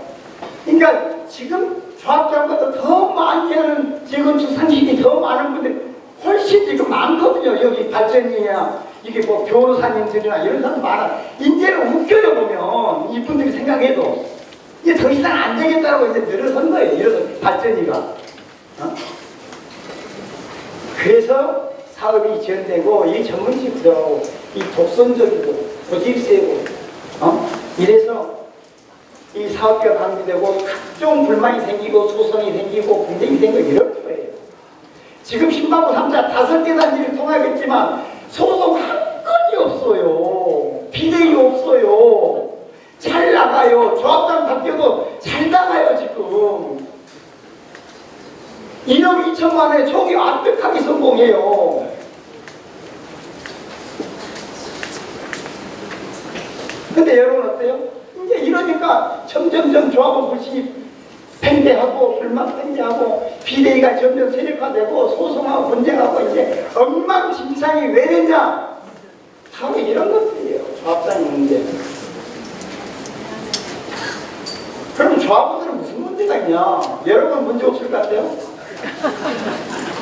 그러니까 지금 조합장보다 더 많이 하는 재건축 상식이 더 많은 분들이 훨씬 지금 많거든요. 여기 발전이야 이게 뭐 변호사님들이나 이런 사람 많아. 이제는 웃겨요 보면 이분들이 생각해도 이제 더 이상 안 되겠다고 이제 늘어선 거예요. 이런 발전이가. 그래서 사업이 지연되고 이 전문직도 이 독선적이고 고집 세고 이래서 이 사업비가 방지되고 각종 불만이 생기고 소송이 생기고 분쟁이 생기고 이럴 거예요. 지금 신반부 3자 5개 단지를 통하겠지만 소송 한 건이 없어요. 비대위 없어요. 잘 나가요. 조합장 바뀌어도 잘 나가요 지금. 1억 2천만에 총이 완벽하게 성공해요. 근데 여러분 어때요? 이제 이러니까 점점점 조합원 불신이 팽배하고 불만 팽배하고 비대위가 점점 세력화되고 소송하고 분쟁하고 이제 엉망진창이 왜 되냐? 바로 이런 것들이에요. 조합장의 문제. 그럼 조합원들은 무슨 문제가 있냐? 여러분 문제 없을 것 같아요?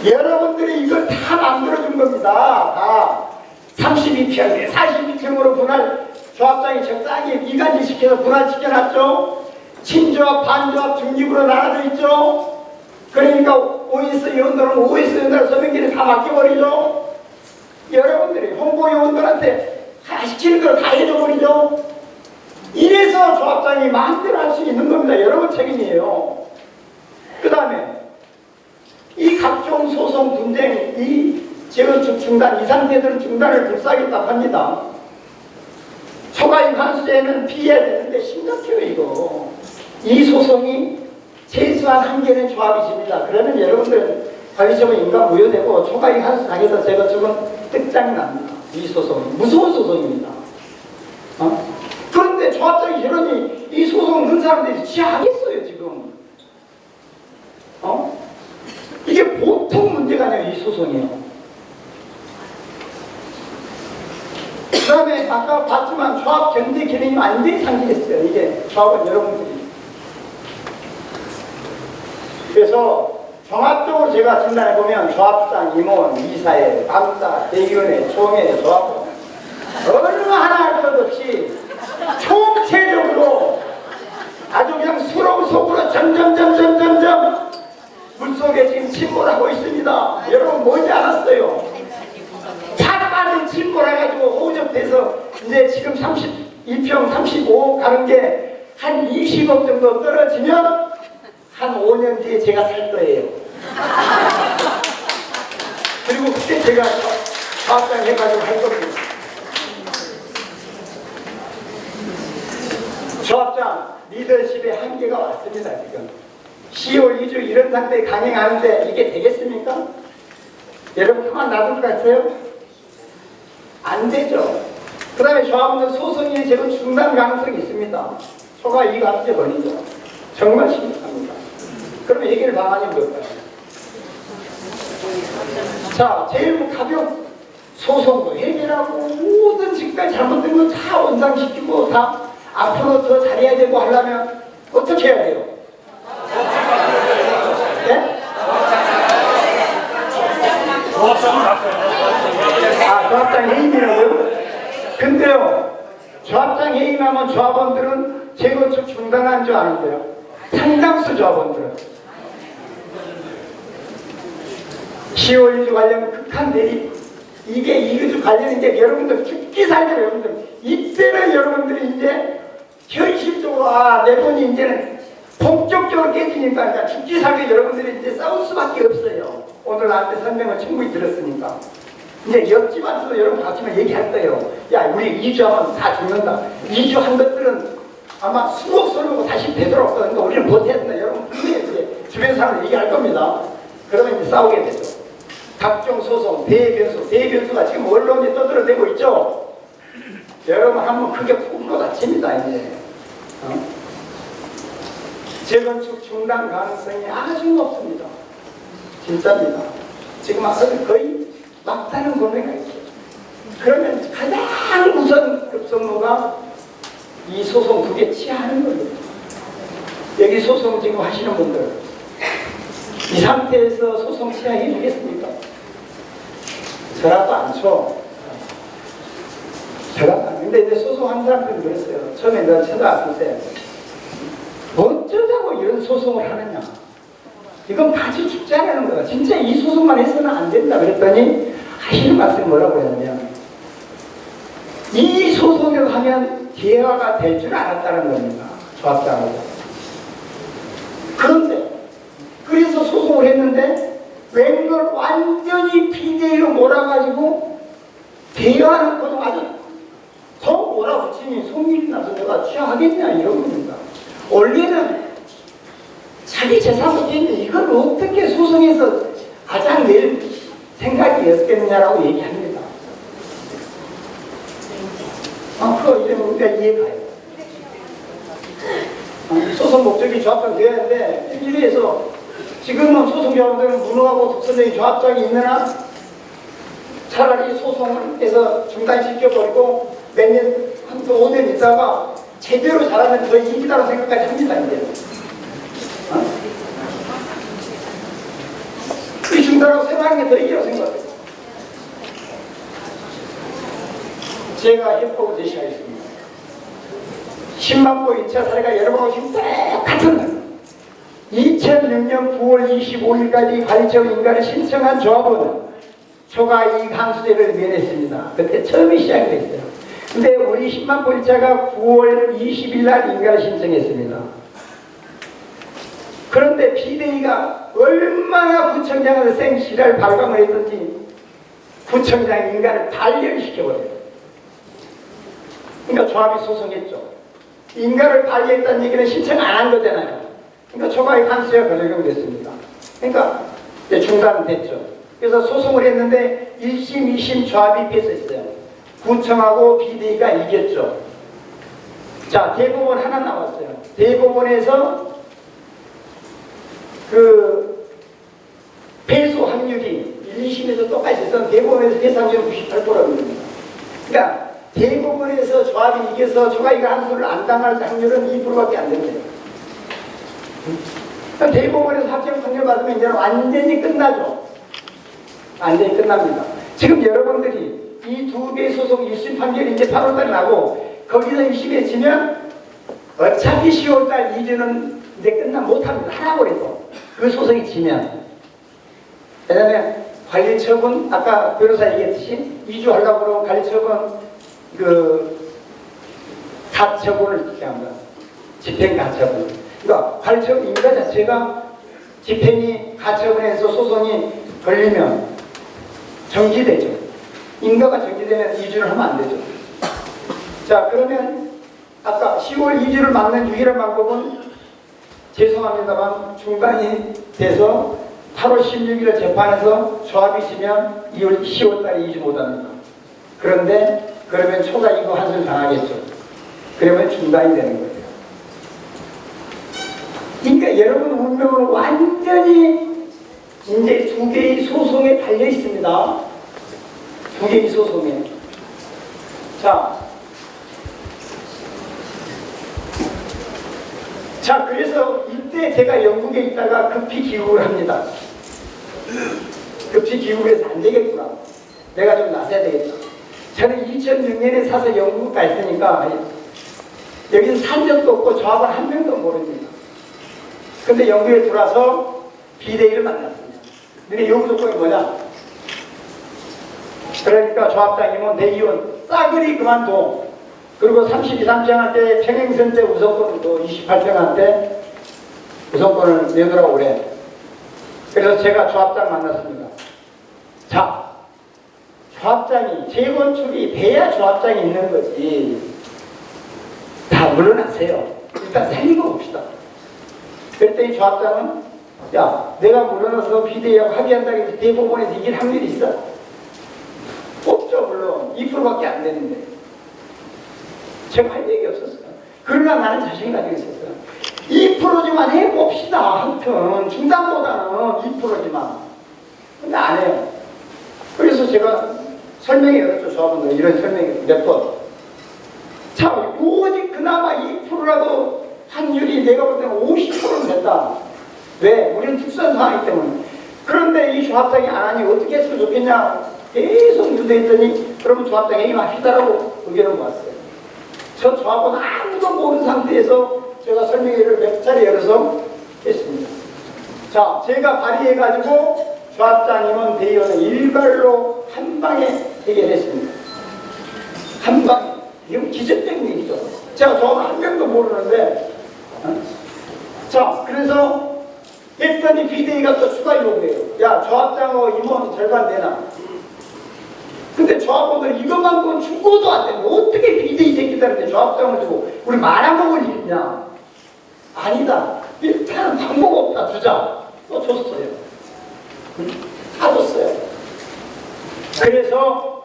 여러분들이 이걸 다 만들어준 겁니다. 다 32평에 42평으로 분할 조합장이 적당히 이간질 시켜서 분할시켜놨죠. 친조합, 반조합, 중립으로 나눠져 있죠. 그러니까 OS 요원들은 OS 요원들 서명기를 다 맡겨버리죠. 여러분들이 홍보 요원들한테 다 시키는 걸 다 해줘버리죠. 이래서 조합장이 마음대로 할 수 있는 겁니다. 여러분 책임이에요. 그 다음에 이 각종 소송 분쟁, 이 재건축 중단, 이 상태들은 중단을 불사하겠다고 합니다. 초과이익 환수에는 피해야 되는데 심각해요 이거. 이 소송이 최소한 한계는 조합이십니다. 그러면 여러분들은 관리처분 인가 무효되고 초과이익 환수 당해서 재건축은 끝장이 납니다. 이 소송이 무서운 소송입니다. 그런데 조합장이 이러니 이 소송 넣은 사람들이 지하겠어요 지금. 이게 보통 문제가 아니에요. 이 소송이요. 그 다음에 아까 봤지만 조합 견제 기능이 완전히 상실했어요. 이게 조합은 여러분들이. 그래서 종합적으로 제가 진단해보면 조합장, 임원, 이사회, 감사, 대위원회, 총회, 조합원 어느 하나 할 것 없이 총체적으로 아주 그냥 수렁 속으로 점점 물속에 지금 침몰하고 있습니다. 여러분 보지 않았어요? 차빨리 침몰해가지고 호접돼서 이제 지금 32평, 35 가는 게 한 20억 정도 떨어지면 한 5년 뒤에 제가 살 거예요. 그리고 그때 제가 사업장 해가지고 할 겁니다. 조합장 리더십의 한계가 왔습니다. 지금 10월 2주 이런 상태에 강행하는데 이게 되겠습니까? 여러분 그만 놔둘 것 같아요? 안 되죠. 그 다음에 조합원들 소송이 지금 중단 가능성이 있습니다. 초과 이익 압제 버리죠. 정말 심각합니다. 그러면 얘기를 방안이 뭘까요? 자, 제일 가벼운 소송도 해결하고 모든 지금까지 잘못된 거 다 원상시키고 다 앞으로 더 잘해야 되고 하려면 어떻게 해야 돼요? 네? 아, 조합장 해임이라고요? 근데요, 조합장 해임하면 조합원들은 재건축 중단한 줄 아는데요. 상당수 조합원들은 10월 2주 관련 극한 대립 이게 2주 관련인데 여러분들 죽기 살기로 여러분들 이때는 여러분들이 이제 현실적으로 내 돈이 이제는 본격적으로 깨지니까 그러니까 죽기 살기 여러분들이 이제 싸울 수밖에 없어요. 오늘 나한테 설명을 충분히 들었으니까 이제 옆집한테도 여러분 같이만 얘기할 거예요. 야 우리 2주 하면 다 죽는다. 2주 한 것들은 아마 수억 쏠고 다시 되도록 그러니까 우리는 못해야 된다. 여러분 분명히 이제 주변 사람들 얘기할 겁니다. 그러면 이제 싸우게 되죠. 각종 소송, 대변수가 지금 언론에 떠들어대고 있죠. 여러분 한번 크게 푹 다칩니다 이제. 재건축 중단 가능성이 아주 높습니다. 진짜입니다. 지금 거의 막다른 범위가 있어요. 그러면 가장 우선 급선무가 이 소송 2개 취하하는 거예요. 여기 소송 지금 하시는 분들 이 상태에서 소송 취하해 주겠습니까? 저라도 않죠. 저라도 안. 근데 이제 소송한 사람들은 그랬어요. 처음에 내가 쳐다보세요. 어쩌자고 이런 소송을 하느냐. 이건 같이 죽자라는 거야. 진짜 이 소송만 해서는 안 된다 그랬더니 하시는 말씀이 뭐라고 했냐면 이 소송을 하면 기회가 될 줄 알았다는 겁니다. 조합장하고. 그런데 그래서 소송을 했는데 웬걸 완전히 비대위로 몰아가지고 대화하는 것도 아주 더 몰아붙이니 속일이 나서 내가 취하하겠냐 이런 겁니다. 원래는 자기 재산을 깼는데 이걸 어떻게 소송해서 가장 낼 생각이었겠느냐라고 얘기합니다. 그거 이러면 우리가 이해가요. 소송 목적이 조합장 되어야 하는데 이래서 지금은 소송 조합들은 무능하고 독선적인 조합장이 있는 한 차라리 소송을 해서 중단시켜버리고 몇 년, 한 5년 있다가 제대로 잘하면 더 이기다고 생각까지 합니다, 이제. 이 중단하고 생각하는 게 더 이기라고 생각해요. 제가 해보고 제시하겠습니다. 10만 보 2차 사례가 여러분하고 지금 똑같은 날 2006년 9월 25일까지 관리청 인가를 신청한 조합원은 초과이익 항수제를 면했습니다. 그때 처음에 시작이 됐어요. 근데 우리 10만 보 1차가 9월 20일 날 인가를 신청했습니다. 그런데 비대위가 얼마나 구청장한테 생시를 발광을 했던지 구청장 인가를 발령시켜버려요. 그러니까 조합이 소송했죠. 인가를 발휘했다는 얘기는 신청 안 한 거잖아요. 그러니까 초과이익 항수제가 적용됐습니다. 그러니까 이제 중단됐죠. 그래서 소송을 했는데 1심, 2심 조합이 패소했어요. 구청하고 비대위가 이겼죠. 자, 대법원 하나 나왔어요. 대법원에서 그 패소 확률이 1, 2심에서 똑같이 있어서 대법원에서 패소 확률이 98%라고 합니다. 그러니까 대법원에서 조합이 이겨서 초과이익 항수를 안 당할 확률은 2%밖에 안 된대요. 대법원에서 합격 판결받으면 이제 완전히 끝나죠. 완전히 끝납니다. 지금 여러분들이 이 두 개의 소송 1심 판결이 이제 8월달에 나고 거기서 1심에 지면 어차피 10월달 2주는 이제 못합니다. 하라고 해도 그 소송이 지면. 왜냐면 관리처분 아까 변호사 얘기했듯이 2주 하려고 그러면 관리처분 가처분을 합니다. 집행 가처분. 그러니까 관리처분 인가 자체가 집행이 가처분해서 소송이 걸리면 정지되죠. 인가가 정지되면 2주를 하면 안 되죠. 자, 그러면 아까 10월 2주를 막는 유일한 방법은 죄송합니다만 중단이 돼서 8월 16일에 재판에서 조합이 지면 10월달에 2주 못합니다. 그런데 그러면 초과이고 한술 당하겠죠. 그러면 중단이 되는 거예요. 그러니까 여러분 운명은 완전히 이제 두 개의 소송에 달려 있습니다. 두 개의 소송에. 자, 그래서 이때 제가 영국에 있다가 급히 귀국을 합니다. 급히 귀국해서 안 되겠구나. 내가 좀 나서야 되겠다. 저는 2006년에 사서 영국 가 있으니까 여기서 산 적도 없고 조합을 한 명도 모릅니다. 근데 영국에 들어와서 비대위를 만났습니다. 근데 요구 조건이 뭐냐? 그러니까 조합장이면 대의원 싸그리 그만둬. 그리고 32, 3평한테 평행선제 우선권을 또 28평한테 우선권을 내놓으라고 그래. 그래서 제가 조합장 만났습니다. 자, 조합장이 재건축이 돼야 조합장이 있는 거지. 다 물러나세요. 일단 살리고 봅시다. 그랬더니 조합장은 야, 내가 물러나서 비대위하고 합의한다고 해서 대법원에서 이길 확률이 있어? 없죠. 물론 2%밖에 안 되는데. 제가 할 얘기 없었어요. 그러나 나는 자신이 가지고 있었어요. 2%지만 해봅시다. 하여튼 중단보다는 2%지만. 근데 안 해요. 그래서 제가 설명해 열었죠. 조합원들 이런 설명이 몇 번. 자, 오직 그나마 2%라도 환율이 내가 볼 때는 50%는 됐다. 왜? 우리는 특수한 상황이기 때문에. 그런데 이 조합장이 안 하니 어떻게 했으면 좋겠냐 계속 유도했더니 그러면 조합장 해임합시다라고 의견을 모았어요. 저 조합원 아무도 모르는 상태에서 제가 설명회를 몇 차례 열어서 했습니다. 자, 제가 발의해가지고 조합장님은 대의원은 일괄로 한 방에 해결했습니다. 한 방에. 이건 기적적인 얘기죠. 제가 조합원 한 명도 모르는데 자, 그래서 했더니 비대위가 또 추가 요구해요. 야, 조합장하고 임원 절반 내놔. 근데 조합원들 이것만 보면 죽어도 안 되는데 어떻게 비대위 새끼들한테 조합장을 주고 우리 말아먹을 일 있냐? 아니다. 일단 방법 없다. 주자. 또 줬어요. 다 줬어요. 그래서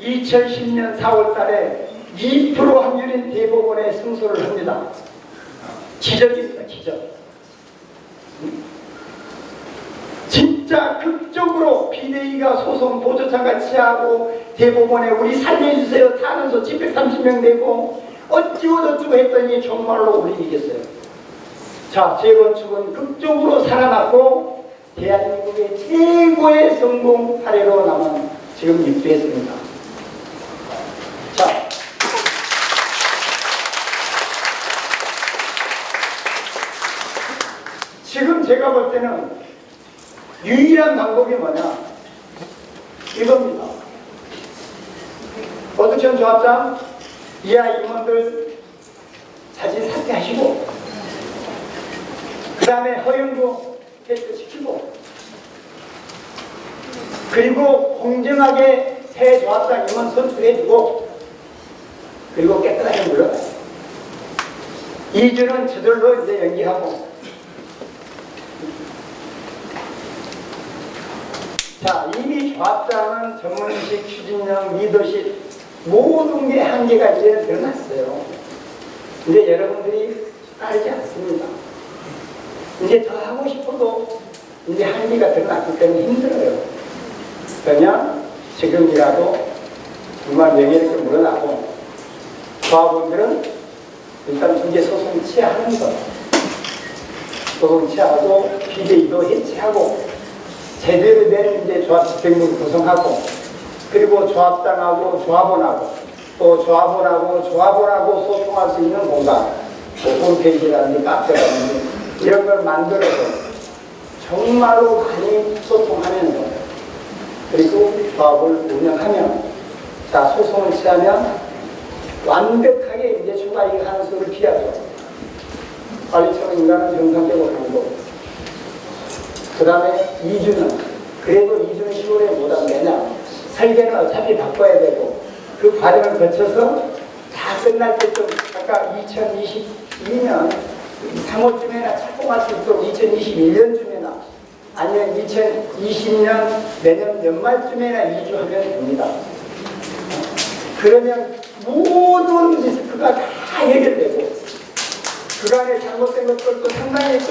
2010년 4월 달에 2% 확률인 대법원에 승소를 합니다. 기적입니다. 기적. 진짜 극적으로 비대위가 소송 보조차가 취하고 대법원에 우리 살려주세요 타는소 730명 되고 어찌고저찌고 했더니 정말로 우리 이겼어요. 자, 재건축은 극적으로 살아났고 대한민국의 최고의 성공 사례로 남은 지금 입주했습니다. 자, 지금 제가 볼 때는 유일한 방법이 뭐냐? 이겁니다. 어떻게 조합장? 이하 임원들 자진 사퇴하시고 그 다음에 허용도 퇴출시키고 그리고 공정하게 새 조합장 임원 선출해주고 그리고 깨끗하게 물러가요. 2주는 저절로 이제 연기하고 자, 이미 조합장은 전문의식, 추진력, 리더십 모든 게 한계가 이제 드러났어요. 근데 여러분들이 따르지 않습니다. 이제 더 하고 싶어도 이제 한계가 드러났기 때문에 힘들어요. 그러면 지금이라도 정말 명예롭게 물러나고 조합원들은 일단 이제 소송 취하는 것. 소송치하고 비대위도 해체하고 제대로 된 이제 조합 집행부를 구성하고 그리고 조합장하고 조합원하고 또 조합원하고 소통할 수 있는 공간 뭐 홈페이지라든지 카페라든지 이런 걸 만들어서 정말로 많이 소통하면서 그리고 조합을 운영하면 자 소송을 취하면 완벽하게 이제 추가이익 환수를 피하죠. 관리처럼 인간은 정상적으로 하고 그 다음에 2주는 그래도 2주는 10월에 못하면 되냐 설계는 어차피 바꿔야 되고 그 과정을 거쳐서 다 끝날 때쯤 아까 2022년 3월쯤에나 착공할 수 있도록 2021년쯤에나 아니면 2020년 내년 연말쯤에나 2주 하면 됩니다. 그러면 모든 리스크가 다 해결되고 그간에 잘못된 것들도 상당히 좀